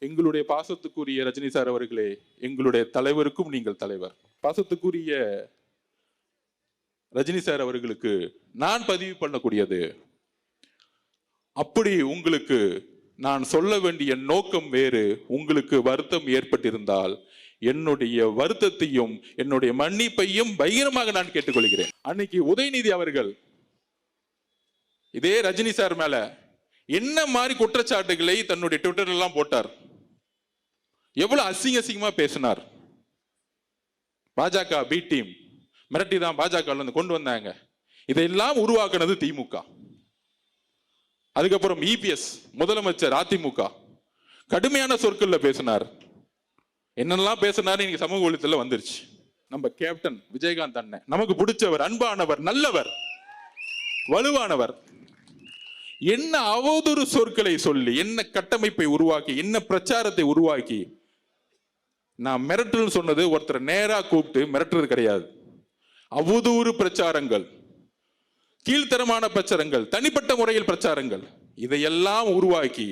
எங்களுடைய பாசத்துக்குரிய ரஜினி சார் அவர்களே, எங்களுடைய தலைவருக்கும் நீங்கள் தலைவர். பாசத்துக்குரிய ரஜினி சார் அவர்களுக்கு நான் பதிவு பண்ணக்கூடியது, அப்படி உங்களுக்கு நான் சொல்ல வேண்டிய நோக்கம் வேறு, உங்களுக்கு வருத்தம் ஏற்பட்டிருந்தால் என்னுடைய வருத்தத்தையும் என்னுடைய மன்னிப்பையும் பகிரமாக நான் கேட்டுக்கொள்கிறேன். அன்னைக்கு உதயநிதி அவர்கள் இதே ரஜினி சார் மேல என்ன மாதிரி குற்றச்சாட்டுகளை தன்னுடைய ட்விட்டர் எல்லாம் போட்டார், எவ்வளவு அசிங்கமா பேசினார். பாஜக பி டீம் மிரட்டி தான் பாஜக கொண்டு வந்தாங்க. இதையெல்லாம் உருவாக்குனது திமுக. அதுக்கப்புறம் இபிஎஸ் முதலமைச்சர் அதிமுக கடுமையான சொற்கள்ல பேசினார். என்னெல்லாம் பேசினார் இன்னைக்கு சமூக ஊடகத்துல வந்துருச்சு. நம்ம கேப்டன் விஜயகாந்த் அண்ணன் நமக்கு பிடிச்சவர், அன்பானவர், நல்லவர், வலுவானவர், என்ன அவதூறு சொற்களை சொல்லி, என்ன கட்டமைப்பை உருவாக்கி, என்ன பிரச்சாரத்தை உருவாக்கி, நான் மிரட்டல் சொன்னது ஒருத்தர் நேரா கூப்பிட்டு மிரட்டுறது கிடையாது. அவதூறு பிரச்சாரங்கள், கீழ்த்தரமான பிரச்சாரங்கள், தனிப்பட்ட முறையில் பிரச்சாரங்கள், இதையெல்லாம் உருவாக்கி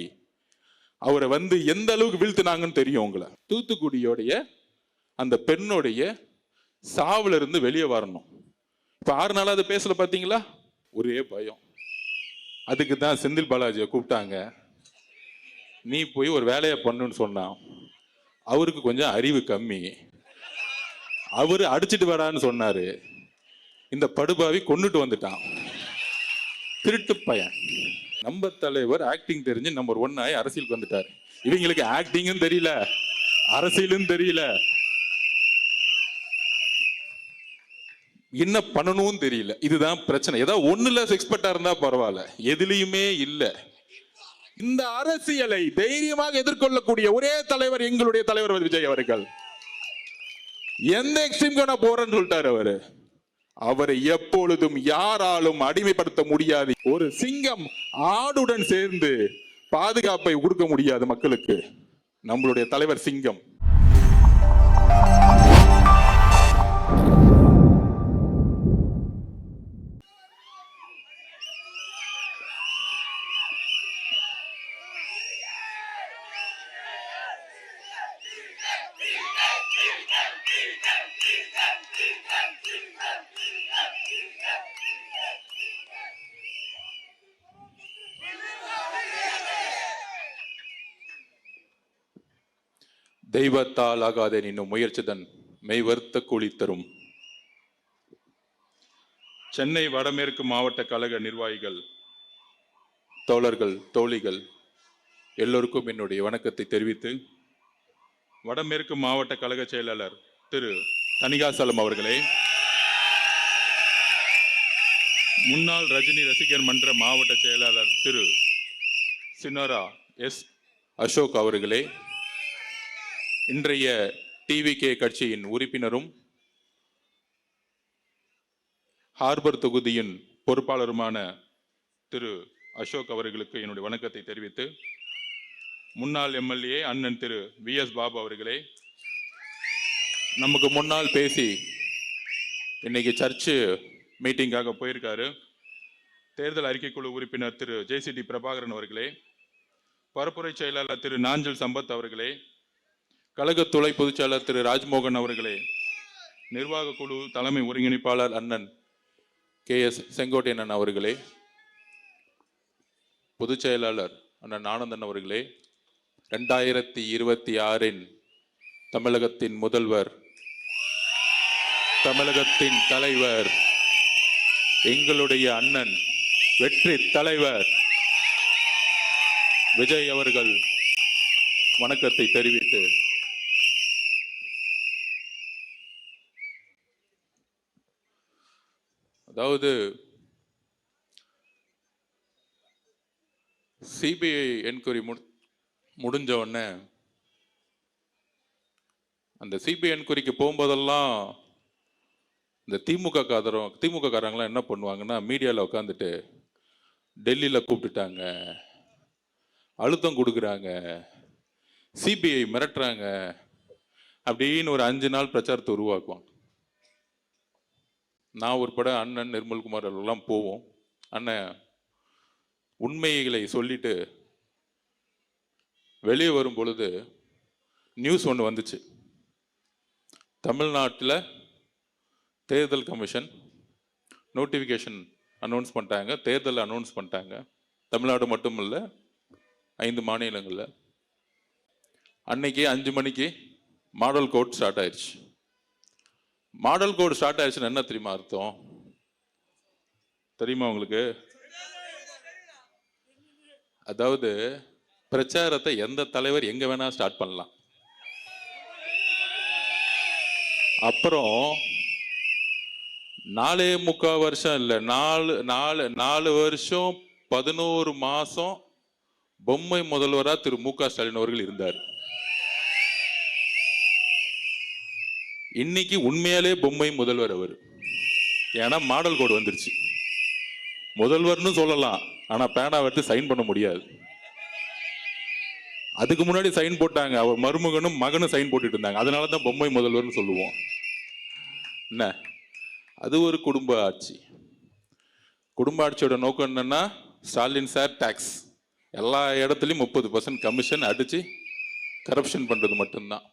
அவரை எந்த அளவுக்கு வீழ்த்தினாங்கன்னு தெரியும் உங்களை. தூத்துக்குடியோடைய அந்த பெண்ணுடைய சாவுல இருந்து வெளியே வரணும். இப்ப 6 நாளா அது பேசல பாத்தீங்களா? ஒரே பயம். அதுக்கு தான் செந்தில் பாலாஜியை கூப்பிட்டாங்க. நீ போய் ஒரு வேலையை பண்ணுன்னு சொன்னான். அவருக்கு கொஞ்சம் அறிவு கம்மி. அவரு அடிச்சிட்டு வரான்னு சொன்னாரு. இந்த படுபாவி கொண்டுட்டு வந்துட்டான். திருட்டு பையன். நம்ம தலைவர் ஆக்டிங் தெரிஞ்சு நம்பர் 1 ஆகி அரசியலுக்கு வந்துட்டார். இவங்களுக்கு ஆக்டிங்கும் தெரியல, அரசியலும் தெரியல, என்ன பண்ணணும் தெரியல. இதுதான் பிரச்சனை. ஏதாவது ஒண்ணுல எக்ஸ்பர்ட்டா இருந்தா பரவாயில்ல, எதுலயுமே இல்ல. இந்த அரசியலை தைரியமாக எதிர்கொள்ளக்கூடிய ஒரே தலைவர் எங்களுடைய தலைவர் விஜய் அவர்கள். எந்த எக்ஸ்ட்ரீம் நான் போறேன்னு சொல்லிட்டாரு அவரு. அவரை எப்பொழுதும் யாராலும் அடிமைப்படுத்த முடியாது. ஒரு சிங்கம் ஆடுடன் சேர்ந்து பாதுகாப்பை கொடுக்க முடியாது மக்களுக்கு. நம்மளுடைய தலைவர் சிங்கம். தெய்வத்தால் ஆகாதே நின்னும் முயற்சிதன் மெய்வர்த்த கூலி தரும். சென்னை வடமேற்கு மாவட்ட கழக நிர்வாகிகள், தோழர்கள், தோழிகள் எல்லோருக்கும் என்னுடைய வணக்கத்தை தெரிவித்து, வடமேற்கு மாவட்ட கழக செயலாளர் திரு தணிகாசலம் அவர்களே, முன்னாள் ரஜினி ரசிகர் மன்ற மாவட்ட செயலாளர் திரு சினோரா எஸ் அசோக் அவர்களே, இன்றைய டிவிகே கட்சியின் உறுப்பினரும் ஹார்பர் தொகுதியின் பொறுப்பாளருமான திரு அசோக் அவர்களுக்கு என்னுடைய வணக்கத்தை தெரிவித்து, முன்னாள் எம்எல்ஏ அண்ணன் திரு VS பாபு அவர்களே, நமக்கு முன்னால் பேசி இன்னைக்கு சர்ச்சு மீட்டிங்காக போயிருக்காரு, தேர்தல் அறிக்கைக்குழு உறுப்பினர் திரு JCD பிரபாகரன் அவர்களே, பரப்புரை செயலாளர் திரு நாஞ்சல் சம்பத் அவர்களே, கழக துணை பொதுச்செயலாளர் திரு ராஜ்மோகன் அவர்களே, நிர்வாக குழு தலைமை ஒருங்கிணைப்பாளர் அண்ணன் KS செங்கோட்டையன் அவர்களே, பொதுச் செயலாளர் அண்ணன் ஆனந்தன் அவர்களே, 2026 தமிழகத்தின் முதல்வர், தமிழகத்தின் தலைவர், எங்களுடைய அண்ணன் வெற்றி தலைவர் விஜய் அவர்கள் வணக்கத்தை தெரிவித்து, அதாவது சிபிஐ என்கொயரி முடிஞ்ச உடனே அந்த சிபிஐ என்கொயரிக்கு போகும்போதெல்லாம் இந்த திமுக காரங்களாம் என்ன பண்ணுவாங்கன்னா, மீடியாவில் உட்காந்துட்டு டெல்லியில் கூப்பிட்டுட்டாங்க, அழுத்தம் கொடுக்குறாங்க, சிபிஐ மிரட்டுறாங்க அப்படின்னு ஒரு 5 நாள் பிரச்சாரத்தை உருவாக்குவாங்க. நான் உட்பட அண்ணன் நிர்மல்குமார் எல்லாம் போவோம். அண்ணன் உண்மைகளை சொல்லிட்டு வெளியே வரும் பொழுது நியூஸ் ஒன்று வந்துச்சு. தமிழ்நாட்டில் தேர்தல் கமிஷன் நோட்டிஃபிகேஷன் அனௌன்ஸ் பண்ணிட்டாங்க, தேர்தல் அனௌன்ஸ் பண்ணிட்டாங்க. தமிழ்நாடு மட்டும் இல்லை, 5 மாநிலங்களில். அன்னைக்கு 5 மணிக்கு மாடல் கோட் ஸ்டார்ட் ஆயிடுச்சு. மாடல் கோட் ஸ்டார்ட் ஆயிடுச்சுன்னு என்ன தெரியுமா அர்த்தம்? தெரியுமா உங்களுக்கு? அதாவது பிரச்சாரத்தை எந்த தலைவர் எங்க வேணா ஸ்டார்ட் பண்ணலாம். அப்புறம் 4.25 வருஷம் இல்லை, 4 வருஷம் 11 மாசம் பொம்மை முதல்வரா திரு மு.க. ஸ்டாலின் அவர்கள் இருந்தார். இன்னைக்கு உண்மையாலே பொம்மை முதல்வர் அவர். ஏன்னா மாடல் கோடு வந்துருச்சு. முதல்வர்னு சொல்லலாம், ஆனா பேனா எடுத்து சைன் பண்ண முடியாது. அதுக்கு முன்னாடி சைன் போட்டாங்க, அவர் மருமகனும் மகனும் சைன் போட்டுட்டு இருந்தாங்க. அதனால தான் பொம்மை முதல்வர்னு சொல்லுவோம். என்ன, அது ஒரு குடும்ப ஆட்சி. குடும்ப ஆட்சியோட நோக்கம் என்னன்னா, ஸ்டாலின் சார் டாக்ஸ் எல்லா இடத்துலையும் 30% கமிஷன் அடிச்சு கரப்ஷன் பண்றது மட்டும்தான்.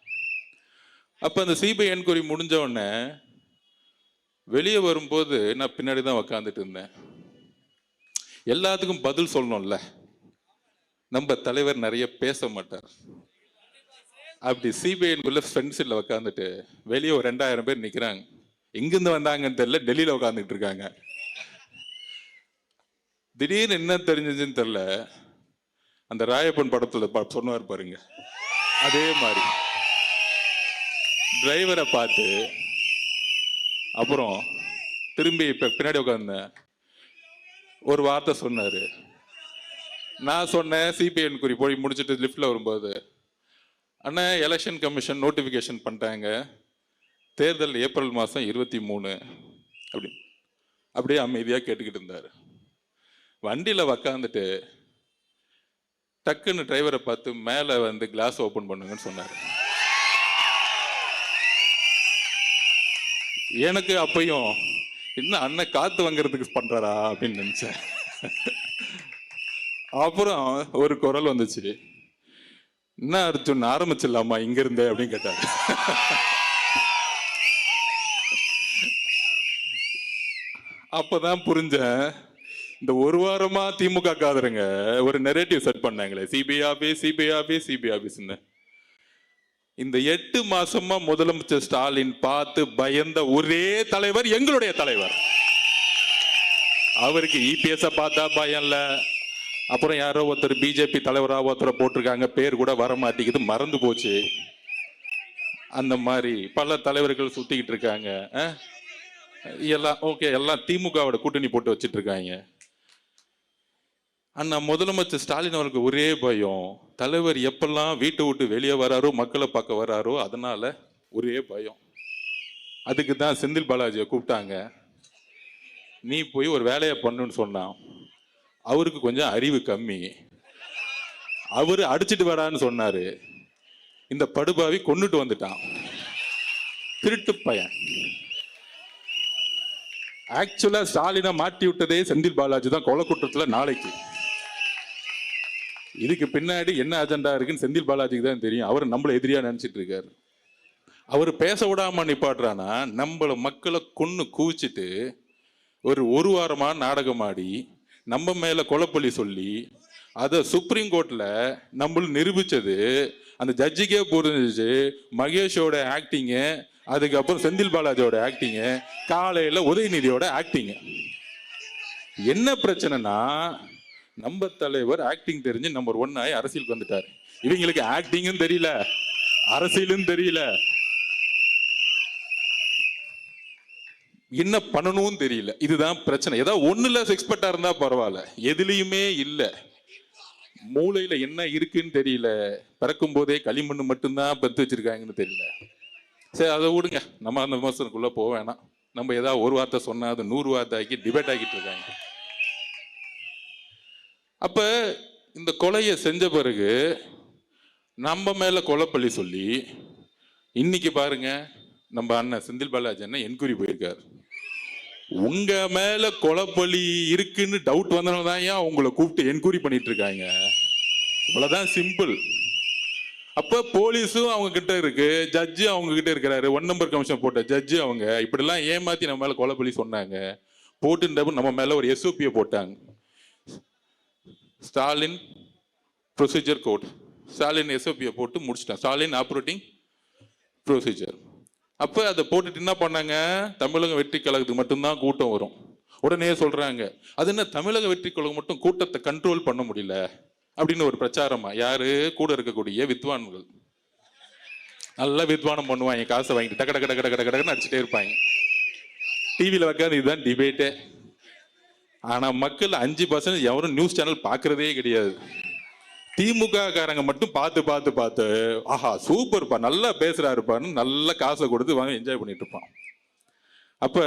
அப்ப அந்த சிபிஐ என்கொயரி முடிஞ்ச உடனே வெளியே வரும்போது நான் பின்னாடி தான் உக்காந்துட்டு இருந்தேன். எல்லாத்துக்கும் பதில் சொல்லணும்ல, நம்ம தலைவர் நிறைய பேச மாட்டார். அப்படி சிபிஐ ஃப்ரெண்ட்ஸில் உக்காந்துட்டு வெளியே ஒரு 2000 பேர் நிற்கிறாங்க. எங்கிருந்து வந்தாங்கன்னு தெரியல, டெல்லியில் உட்காந்துட்டு இருக்காங்க. திடீர்னு என்ன தெரிஞ்சதுன்னு தெரியல, அந்த ராயப்பன் படத்துல சொன்னார் பாருங்க, அதே மாதிரி டிரைவரை பார்த்து அப்புறம் திரும்பி இப்ப பின்னாடி உட்கார்ந்த ஒரு வார்த்தை சொன்னாரு. நான் சொன்னேன் சிபிஐ என்கொயரி போய் முடிச்சுட்டு லிஃப்ட்ல வரும்போது, அண்ணா எலெக்ஷன் கமிஷன் நோட்டிபிகேஷன் பண்ணிட்டாங்க, தேர்தல் ஏப்ரல் மாதம் 23 அப்படியே அமைதியாக கேட்டுக்கிட்டு இருந்தார். வண்டியில் உக்காந்துட்டு டக்குன்னு டிரைவரை பார்த்து மேலே வந்து கிளாஸ் ஓப்பன் பண்ணுங்கன்னு சொன்னார். எனக்கு அப்பையும் இன்னும் அண்ணன் காத்து வாங்கிறதுக்கு பண்றாரா அப்படின்னு நினைச்சேன். அப்புறம் ஒரு குரல் வந்துச்சு, என்ன அர்ஜுன் ஆரம்பிச்சிடலாமா இங்க இருந்தே அப்படின்னு கேட்டாரு. அப்பதான் புரிஞ்சேன், இந்த ஒரு வாரமா திமுக காதருங்க ஒரு நெரேட்டிவ் செட் பண்ணாங்களே, CBI office CBI office CBI ஆபீஸ்ன்னு. இந்த 8 மாசமா முதலமைச்சர் ஸ்டாலின் பார்த்து பயந்த ஒரே தலைவர் எங்களுடைய தலைவர். அவருக்கு இபிஎஸ் பார்த்தா பயம் இல்ல. அப்புறம் யாரோ ஒருத்தர் பிஜேபி தலைவரா ஒருத்தரை போட்டிருக்காங்க, பேர் கூட வர மாட்டேங்குது, மறந்து போச்சு. அந்த மாதிரி பல தலைவர்கள் சுத்திக்கிட்டு இருக்காங்க. எல்லாம் ஓகே, எல்லாம் திமுகவோட கூட்டணி போட்டு வச்சிட்டு இருக்காங்க. அண்ணா முதலமைச்சர் ஸ்டாலின் அவருக்கு ஒரே பயம், தலைவர் எப்பெல்லாம் வீட்டை விட்டு வெளியே வராரோ, மக்களை பார்க்க வராரோ, அதனால ஒரே பயம். அதுக்கு தான் செந்தில் பாலாஜியை கூப்பிட்டாங்க. நீ போய் ஒரு வேலையை பண்ணுன்னு சொன்னான். அவருக்கு கொஞ்சம் அறிவு கம்மி, அவரு அடிச்சுட்டு வரான்னு சொன்னாரு. இந்த படுபாவி கொன்னுட்டு வந்துட்டான், திருட்டு பையன். ஆக்சுவலா ஸ்டாலினை மாட்டி விட்டதே செந்தில் பாலாஜி தான் கொலை குற்றத்துல. நாளைக்கு இதுக்கு பின்னாடி என்ன அஜெண்டா இருக்குன்னு செந்தில் பாலாஜிக்கு தான் தெரியும். அவர் நம்மள எதிரியா நினைச்சிட்டு இருக்காரு. அவர் பேச விடாம நிப்பாட்டுறானா, நம்மள மக்களை கொன்னு குவிச்சிட்டு ஒரு வாரமா நாடகம் ஆடி நம்ம மேல கொலைப்பள்ளி சொல்லி அதை சுப்ரீம் கோர்ட்ல நம்ம நிரூபிச்சது. அந்த ஜட்ஜிக்கே புரிஞ்சிச்சு மகேஷோட ஆக்டிங்கு, அதுக்கப்புறம் செந்தில் பாலாஜியோட ஆக்டிங்கு, காலையில உதயநிதியோட ஆக்டிங்கு. என்ன பிரச்சனைனா, நம்ம தலைவர் ஆக்டிங் தெரிஞ்சு நம்பர் 1 ஆகி அரசியலுக்கு வந்துட்டார். இவங்களுக்கு ஆக்டிங்கும் தெரியல, அரசியலும் தெரியல, என்ன பண்ணணும் தெரியல. இதுதான் பிரச்சனை. ஏதாவது ஒண்ணுல எக்ஸ்பர்ட்டா இருந்தா பரவாயில்ல, எதுலயுமே இல்ல. மூளையில என்ன இருக்குன்னு தெரியல. பிறக்கும் போதே களிமண்ணு மட்டும்தான் பெற்று வச்சிருக்காங்கன்னு தெரியல. சரி, அதை விடுங்க, நம்ம அந்த விமர்சனக்குள்ள போக வேணாம். நம்ம ஏதாவது ஒரு வார்த்தை சொன்னா அது 100 வார்த்தை ஆக்கி டிபேட் ஆக்கிட்டு இருக்காங்க. அப்ப இந்த கொலையை செஞ்ச பிறகு நம்ம மேல கொலைப்பள்ளி சொல்லி இன்னைக்கு பாருங்க, நம்ம அண்ணன் செந்தில் பாலாஜி அண்ணன் என்கொயரி போயிருக்காரு. உங்க மேல கொலைப்பள்ளி இருக்குன்னு டவுட் வந்தனால தான் ஏன் உங்களை கூப்பிட்டு என்கொயரி பண்ணிட்டு இருக்காங்க. இவ்வளவுதான் சிம்பிள். அப்ப போலீஸும் அவங்க கிட்ட இருக்கு, ஜட்ஜு அவங்க கிட்ட இருக்கிறாரு. 1 நம்பர் கமிஷன் போட்ட ஜட்ஜு அவங்க இப்படிலாம் ஏமாத்தி நம்ம மேல கொலை பழி சொன்னாங்க. போட்டு நம்ம மேல ஒரு எஸ்ஓபியை போட்டாங்க. ஸ்டாலின் ப்ரொசீஜர் கோட், ஸ்டாலின் எஸ்ஓபியை போட்டு முடிச்சிட்டான். Stalin operating procedure. அப்ப அதை போட்டுட்டு என்ன பண்ணாங்க, தமிழக வெற்றி கழகத்துக்கு மட்டும்தான் கூட்டம் வரும். உடனே சொல்றாங்க, அது என்ன தமிழக வெற்றி கழகம் மட்டும் கூட்டத்தை கண்ட்ரோல் பண்ண முடியல அப்படின்னு ஒரு பிரச்சாரமா. யாரு கூட இருக்கக்கூடிய வித்வான்கள் நல்லா வித்வானம் பண்ணுவாங்க, காசை வாங்கிட்டு டக்க டக்க டக்க டக்க டக்குன்னு அடிச்சுட்டே இருப்பாங்க. டிவியில வைக்காது, இதுதான் டிபேட்டே. ஆனா மக்கள் 5% எவரும் நியூஸ் சேனல் பாக்குறதே கிடையாது. திமுக காரங்க மட்டும் பார்த்து பார்த்து பார்த்து ஆஹா சூப்பர்ப்பா நல்லா பேசுறாருப்பான்னு நல்ல காசை கொடுத்து வாங்க என்ஜாய் பண்ணிட்டு இருப்பான். அப்ப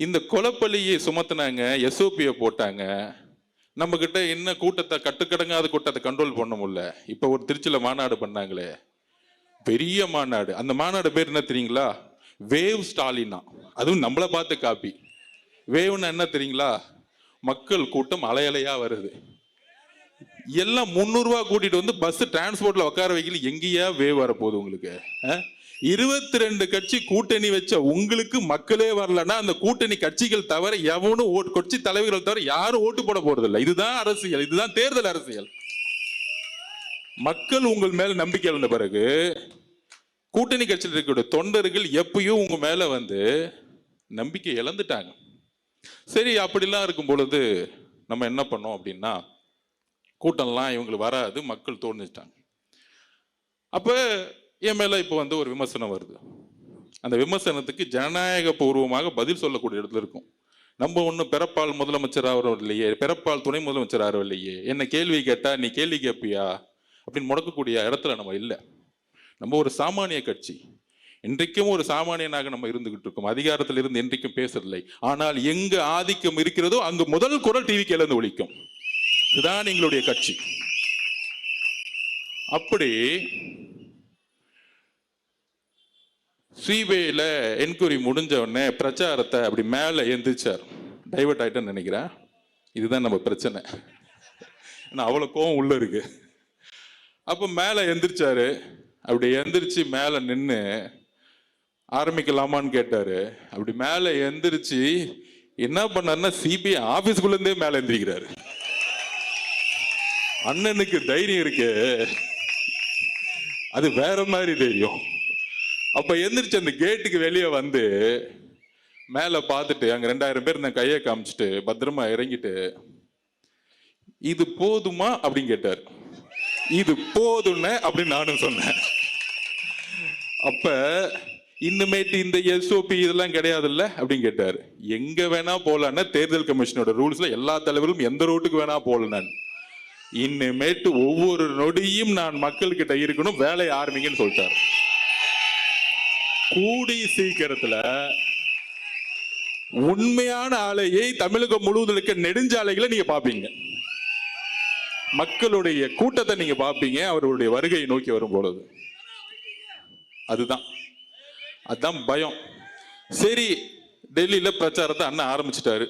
இந்த கொலைப்பள்ளியை சுமத்துனாங்க, எஸ்ஓபியை போட்டாங்க. நம்ம கிட்ட என்ன கூட்டத்தை கட்டுக்கடங்காத கூட்டத்தை கண்ட்ரோல் பண்ண முடியல. இப்ப ஒரு திருச்சியில மாநாடு பண்ணாங்களே, பெரிய மாநாடு. அந்த மாநாடு பேர் என்ன தெரியுங்களா? வேவ் ஸ்டாலினா. அதுவும் நம்மளை பார்த்து காப்பி. வேவ்னா என்ன தெரியுங்களா? மக்கள் கூட்டம் அலையலையா வருது. எல்லாம் 300 ரூபா கூட்டிட்டு வந்து பஸ் டிரான்ஸ்போர்ட்ல உட்கார வைக்கல. எங்கேயா வேவ் வரப்போகுது உங்களுக்கு? 22 கட்சி கூட்டணி வச்ச உங்களுக்கு மக்களே வரலன்னா அந்த கூட்டணி கட்சிகள் தவிர எவனும் கட்சி தலைவர்கள் தவிர யாரும் ஓட்டு போட போறது இல்லை. இதுதான் அரசியல், இதுதான் தேர்தல் அரசியல். மக்கள் உங்கள் மேல நம்பிக்கை இழந்த பிறகு கூட்டணி கட்சியில் இருக்கக்கூடிய தொண்டர்கள் எப்பயும் உங்க மேல வந்து நம்பிக்கை இழந்துட்டாங்க. சரி, அப்படிலாம் இருக்கும் பொழுது நம்ம என்ன பண்ணோம் அப்படின்னா, கூட்டம்லாம் இவங்களுக்கு வராது, மக்கள் தோணிச்சிட்டாங்க. அப்ப என் மேல இப்ப வந்து ஒரு விமர்சனம் வருது. அந்த விமர்சனத்துக்கு ஜனநாயக பூர்வமாக பதில் சொல்லக்கூடிய இடத்துல இருக்கும். நம்ம ஒன்றும் பிறப்பால் முதலமைச்சர் ஆகிறோம் இல்லையே, பிறப்பால் துணை முதலமைச்சர் ஆகிறோம் இல்லையே, என்ன கேள்வி கேட்டா நீ கேள்வி கேட்பியா அப்படின்னு முடக்கக்கூடிய இடத்துல நம்ம இல்லை. நம்ம ஒரு சாமானிய கட்சி, இன்றைக்கும் ஒரு சாமானியனாக நம்ம இருந்துகிட்டு இருக்கோம். அதிகாரத்தில் இருந்து இன்றைக்கும் பேசவில்லை. ஆனால் எங்க ஆதிக்கம் இருக்கிறதோ அங்கு முதல் குரல் டிவி கேளந்து ஒலிக்கும். இதுதான் எங்களுடைய கட்சி. அப்படி சிபிஐல என்கொயரி முடிஞ்ச உடனே பிரச்சாரத்தை அப்படி மேல எந்திரிச்சார். டைவர்ட் ஆயிட்டேன்னு நினைக்கிறேன். இதுதான் நம்ம பிரச்சனை. அவ்வளவு கோவம் உள்ள இருக்கு. அப்ப மேல எந்திரிச்சாரு. அப்படி எந்திரிச்சு மேல நின்று ஆரம்பிக்கலாமான்னு கேட்டாரு. அப்படி மேல எந்திரிச்சு என்ன பண்ணாருன்னா, சிபிஐ ஆபீஸ்குள்ள இருந்தே மேல எந்திரிக்கிறாரு. அண்ணனுக்கு தைரியம் இருக்கு, அது வேற மாதிரி தைரியம். அப்ப எந்திரிச்சு அந்த கேட்டுக்கு வெளியே வந்து மேல பார்த்துட்டு அங்க 2000 பேர் நான் கையை காமிச்சிட்டு பத்திரமா இறங்கிட்டு, இது போதுமா அப்படின்னு கேட்டார். இது போதும்னு அப்படின்னு நானும் சொன்னேன். அப்ப இன்னுமேட்டு இந்த எஸ்ஓபி இதெல்லாம் கிடையாதுல்ல அப்படின்னு கேட்டார். எங்க வேணா போலான்னா தேர்தல் கமிஷனோட ரூல்ஸ்ல எல்லா தலைவரும் எந்த ரோட்டுக்கு வேணா போல. நான் இன்னுமேட்டு ஒவ்வொரு நொடியும் நான் மக்கள் கிட்ட இருக்கணும், வேலையை ஆரம்பிங்கன்னு சொல்லிட்டார். கூடி சீக்கிரத்துல உண்மையான ஆலையை தமிழகம் முழுவதும் இருக்க நெடுஞ்சாலைகளை நீங்க பாப்பீங்க, மக்களுடைய கூட்டத்தை நீங்க பாப்பீங்க அவருடைய வருகையை நோக்கி வரும் பொழுது. அதுதான் பயம். சரி, டெல்லியில பிரச்சாரத்தை அண்ணன் ஆரம்பிச்சிட்டாரு.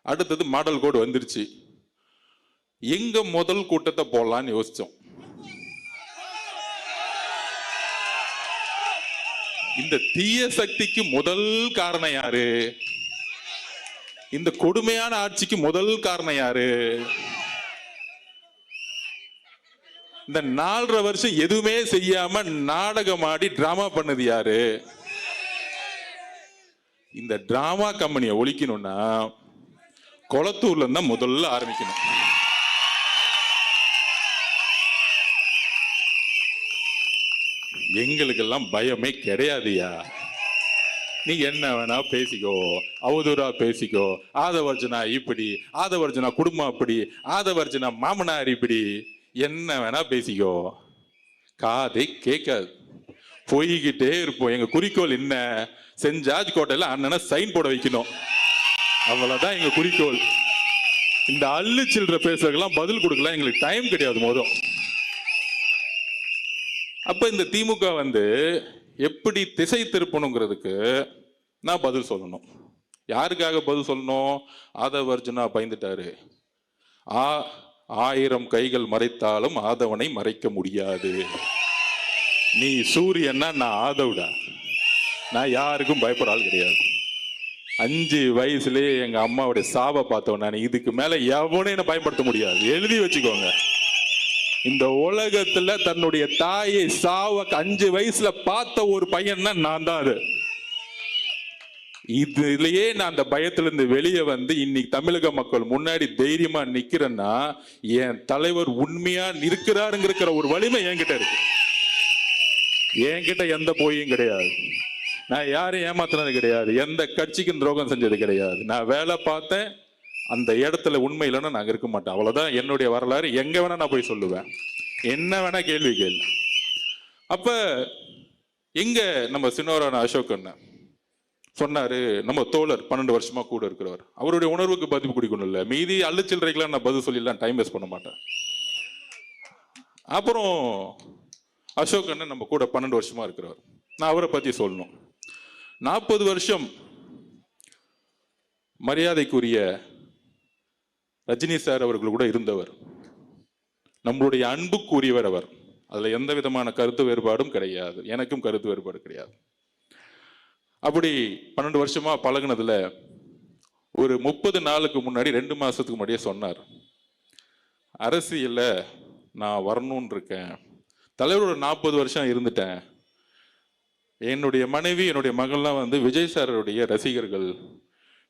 அடுத்தது மாடல் கோடு வந்துருச்சு. எங்க முதல் கூட்டத்தை போடலான்னு யோசிச்சோம். இந்த தீய சக்திக்கு முதல் காரணம் யாரு? இந்த கொடுமையான ஆட்சிக்கு முதல் காரணம் யாரு? இந்த 4.5 வருஷம் எதுவுமே செய்யாம நாடகமாடி டிராமா பண்ணது யாரு? இந்த டிராமா கம்பெனியை ஒழிக்கணும்னா கொளத்தூர்ல இருந்தா முதல்ல ஆரம்பிக்கணும். எங்களுக்கெல்லாம் பயமே கிடையாதுயா. நீ என்ன வேணா பேசிக்கோ, அவதூறா பேசிக்கோ. ஆதவர்ஜனா இப்படி, ஆதவர்ஜனா குடும்பம் அப்படி, ஆதவர்ஜனா மாமனார் இப்படி, என்ன வேணா பேசிக்கோ. காதை கேட்காது, போய்கிட்டே இருப்போம். எங்க குறிக்கோள் என்ன? சென்ட் ஜார்ஜ் கோட்டையில அண்ணனை சைன் போட வைக்கணும், அவ்வளவுதான் எங்க குறிக்கோள். இந்த அள்ளு சில்லற பேசுறதுக்கெல்லாம் பதில் கொடுக்கலாம் எங்களுக்கு டைம் கிடையாது மோதும். அப்ப இந்த திமுக வந்து எப்படி திசை திருப்பணுங்கிறதுக்கு நான் பதில் சொல்லணும். யாருக்காக பதில் சொல்லணும்? ஆதவர்ஜுனா பயந்துட்டாரு, 1000 கைகள் மறைத்தாலும் ஆதவனை மறைக்க முடியாது. நீ சூரியன்னா நான் ஆதவுடா. நான் யாருக்கும் பயப்பட ஆள் கிடையாது. 5 வயசுலயே எங்க அம்மாவுடைய சாவை பார்த்தவன் நான். இதுக்கு மேல எவனையும் என்ன பயன்படுத்த முடியாது. எழுதி வச்சுக்கோங்க. இந்த உலகத்துல தன்னுடைய தாயை சாவ 5 வயசுல பார்த்த ஒரு பையன் தான் நான் தான். அது இதுலயே நான் அந்த பயத்துல இருந்து வெளியே வந்து இன்னைக்கு தமிழக மக்கள் முன்னாடி தைரியமா நிக்கிறேன்னா என் தலைவர் உண்மையா இருக்கிறாருங்கிற ஒரு வலிமை என்கிட்ட இருக்கு. என்கிட்ட எந்த போயும் கிடையாது. நான் யாரையும் ஏமாத்தினது கிடையாது. எந்த கட்சிக்கும் துரோகம் செஞ்சது கிடையாது. நான் வேலை பார்த்தேன். அந்த இடத்துல உண்மை இல்லைன்னா நாங்க இருக்க மாட்டேன். அவ்வளவுதான் என்னுடைய வரலாறு. எங்க வேணா நான் போய் சொல்லுவேன். என்ன வேணா கேள்வி கேள்வி. அப்ப எங்க நம்ம சின்னவரான அசோக் அண்ணன் சொன்னாரு, நம்ம தோழர் 12 வருஷமா கூட இருக்கிறவர், அவருடைய உணர்வுக்கு பதிவு குடிக்கணும் இல்ல. மீதி அள்ளுச்சில்லறைக்கெல்லாம் நான் பதில் சொல்லிடலாம், டைம் வேஸ்ட் பண்ண மாட்டேன். அப்புறம் அசோக் அண்ணன் நம்ம கூட 12 வருஷமா இருக்கிறவர். நான் அவரை பத்தி சொல்லணும். 40 வருஷம் மரியாதைக்குரிய ரஜினி சார் அவர்கள் கூட இருந்தவர். நம்மளுடைய அன்புக்குரியவர் அவர். அதுல எந்த விதமான கருத்து வேறுபாடும் கிடையாது. எனக்கும் கருத்து வேறுபாடு கிடையாது. அப்படி 12 வருஷமா பழகுனதுல ஒரு 30 நாளுக்கு முன்னாடி 2 மாசத்துக்கு முன்னாடியே சொன்னார், அரசியல்ல நான் வரணும்னு இருக்கேன். தலைவரோட 40 வருஷம் இருந்துட்டேன். என்னுடைய மனைவி என்னுடைய மகள்லாம் வந்து விஜய் சாருடைய ரசிகர்கள்.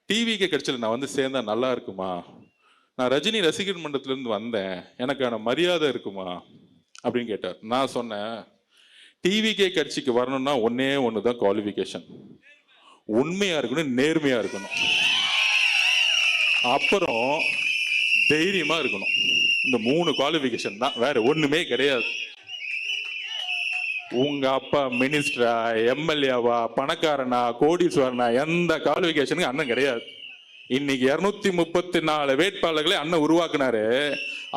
டிவிக்கு கட்சியில் நான் வந்து சேர்ந்தா நல்லா இருக்குமா? நான் ரஜினி ரசிகர் மன்றத்திலிருந்து வந்தேன், எனக்கான மரியாதை இருக்குமா அப்படின்னு கேட்டார். நான் சொன்னேன், டிவிகே கட்சிக்கு வரணும்னா ஒன்னே ஒண்ணுதான் குவாலிஃபிகேஷன். உண்மையா இருக்கணும், நேர்மையா இருக்கணும், அப்புறம் தைரியமா இருக்கணும். இந்த 3 குவாலிஃபிகேஷன் தான், வேற ஒண்ணுமே கிடையாது. உங்க அப்பா மினிஸ்டரா, எம்எல்ஏவா, பணக்காரனா, கோடீஸ்வரனா, எந்த குவாலிஃபிகேஷனுக்கு அண்ணன் கிடையாது. இன்னைக்கு 234 வேட்பாளர்களை அண்ணன் உருவாக்குனாரு.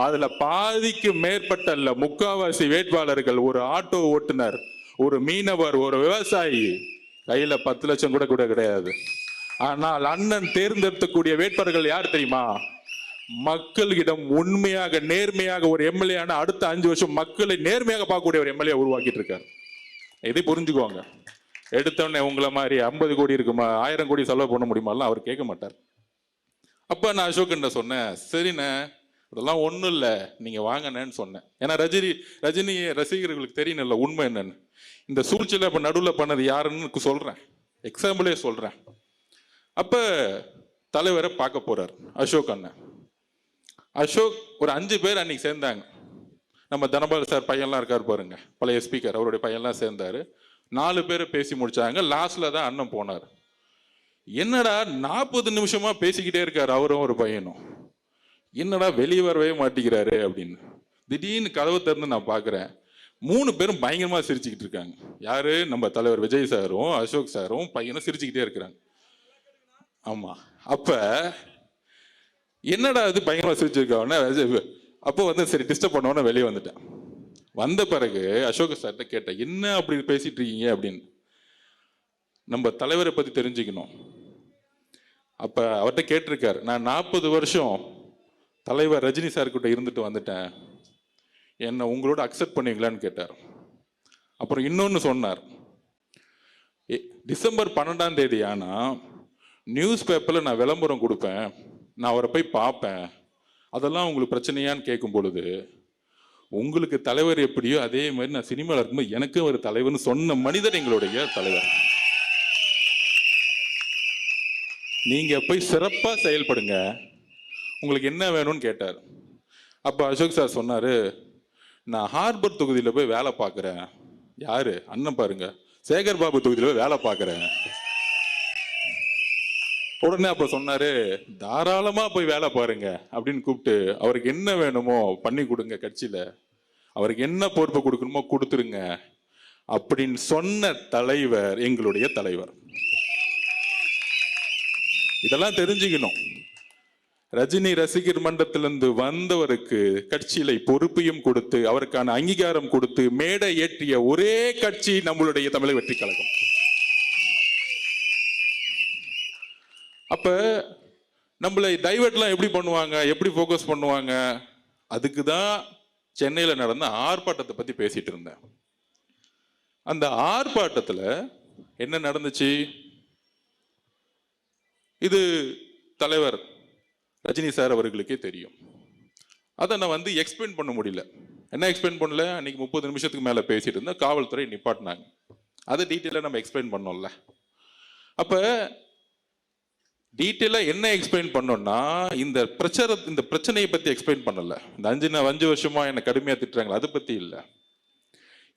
அதுல பாதிக்கு மேற்பட்ட இல்ல, முக்காவாசி வேட்பாளர்கள் ஒரு ஆட்டோ ஓட்டுநர், ஒரு மீனவர், ஒரு விவசாயி. கையில 10 லட்சம் கூட கிடையாது. ஆனால் அண்ணன் தேர்ந்தெடுக்கக்கூடிய வேட்பாளர்கள் யார் தெரியுமா? மக்களிடம் உண்மையாக நேர்மையாக ஒரு எம்எல்ஏ ஆன அடுத்த 5 வருஷம் மக்களை நேர்மையாக பார்க்கக்கூடிய ஒரு எம்எல்ஏ உருவாக்கிட்டு இருக்காரு. இதை புரிஞ்சுக்குவாங்க. எடுத்தவொடனே உங்களை மாதிரி 50 கோடி இருக்குமா, 1000 கோடி செலவு பண்ண முடியுமாலாம் அவர் கேட்க மாட்டார். அப்ப நான் அசோக் சொன்னேன், சரிண்ணே அதெல்லாம் ஒண்ணும் இல்ல, நீங்க வாங்கன்னு சொன்னேன். ஏன்னா ரஜினி ரசிகர்களுக்கு தெரியணும்ல உண்மை என்னன்னு. இந்த சூழ்ச்சியில இப்ப நடுவில் பண்ணது யாருன்னு சொல்றேன், எக்ஸாம்பிளே சொல்றேன். அப்ப தலைவரை பார்க்க போறார் அசோக் அண்ணன். அசோக் ஒரு 5 பேர் அன்னைக்கு சேர்ந்தாங்க. நம்ம தனபால் சார் பையன்லாம் இருக்காரு பாருங்க, பழைய ஸ்பீக்கர், அவருடைய பையன்லாம் சேர்ந்தாரு. 4 பேரை பேசி முடிச்சாங்க. லாஸ்ட்ல தான் அண்ணன் போனார். என்னடா 40 நிமிஷமா பேசிக்கிட்டே இருக்காரு அவரும் ஒரு பையனும், என்னடா வெளியே வரவே மாட்டேங்கிறாரு அப்படின்னு. திடீர்னு கதவை திறந்து நான் பாக்குறேன், 3 பேரும் பயங்கரமா சிரிச்சுக்கிட்டு இருக்காங்க. யாரு? நம்ம தலைவர் விஜய் சாரும் அசோக் சாரும் பையனும் சிரிச்சுக்கிட்டே இருக்கிறாங்க. ஆமா. அப்ப என்னடா இது பயங்கரமா சிரிச்சிருக்காங்க. அப்போ வந்து சரி டிஸ்டர்ப் பண்ணோன்னு வெளியே வந்துட்டேன். வந்த பிறகு அசோக் சார்கிட்ட கேட்டேன், என்ன அப்படி பேசிட்டு இருக்கீங்க அப்படின்னு. நம்ம தலைவரை பத்தி தெரிஞ்சுக்கணும். அப்ப அவர்கிட்ட கேட்டிருக்காரு, நான் 40 வருஷம் தலைவர் ரஜினி சார் கிட்ட இருந்துட்டு வந்துட்டேன், என்ன உங்களோட அக்செப்ட் பண்ணுவீங்களான்னு கேட்டார். அப்புறம் இன்னொன்னு சொன்னார், டிசம்பர் 12ஆம் தேதி ஆனா நியூஸ் பேப்பர்ல நான் விளம்பரம் கொடுப்பேன், நான் அவரை போய் பார்ப்பேன், அதெல்லாம் உங்களுக்கு பிரச்சனையான்னு கேட்கும் பொழுது, உங்களுக்கு தலைவர் எப்படியோ அதே மாதிரி நான் சினிமாவில் இருக்கும்போது எனக்கு ஒரு தலைவர்னு சொன்ன மனிதர் எங்களுடைய தலைவர். நீங்க போய் சிறப்பா செயல்படுங்க, உங்களுக்கு என்ன வேணும்னு கேட்டார். அப்ப அசோக் சார் சொன்னாரு, நான் ஹார்பர் தொகுதியில போய் வேலை பார்க்கிறேன். யாரு? அண்ணன் பாருங்க, சேகர் பாபு தொகுதியில போய் வேலை பார்க்கிறேன். உடனே அப்ப சொன்னாரு, தாராளமா போய் வேலை பாருங்க அப்படின்னு கூப்பிட்டு, அவருக்கு என்ன வேணுமோ பண்ணி கொடுங்க, கட்சியில அவருக்கு என்ன பொறுப்பு கொடுக்கணுமோ கொடுத்துருங்க அப்படின்னு சொன்ன தலைவர் எங்களுடைய தலைவர். இதெல்லாம் தெரிஞ்சுக்கணும். ரஜினி ரசிகர் மன்றத்திலிருந்து வந்தவருக்கு கட்சியில பொறுப்பையும் கொடுத்து அவருக்கான அங்கீகாரம் கொடுத்து மேடை ஏற்றிய ஒரே கட்சி நம்மளுடைய தமிழக வெற்றி கழகம். அப்ப நம்மளை டைவர்ட்லாம் எப்படி பண்ணுவாங்க, எப்படி ஃபோக்கஸ் பண்ணுவாங்க, அதுக்கு தான் சென்னையில் நடந்த ஆர்ப்பாட்டத்தை பத்தி பேசிட்டு இருந்தேன். அந்த ஆர்ப்பாட்டத்தில் என்ன நடந்துச்சு? இது தலைவர் ரஜினி சார் அவர்களுக்கே தெரியும். அதை நான் எக்ஸ்பிளைன் பண்ண முடியல. என்ன எக்ஸ்பிளைன் பண்ணல? அன்னைக்கு 30 நிமிஷத்துக்கு மேல பேசிட்டு இருந்தா காவல்துறை நிப்பாட்டினாங்க. அதை டீட்டெயிலாக நம்ம எக்ஸ்பிளைன் பண்ணோம்ல. அப்ப டீட்டெயிலா என்ன எக்ஸ்பிளைன் பண்ணோம்னா, இந்த பிரச்சனையை பத்தி எக்ஸ்பிளைன் பண்ணல. இந்த 5 வருஷமா என்ன கடுமையா திட்டுறாங்களா, அதை பத்தி இல்லை.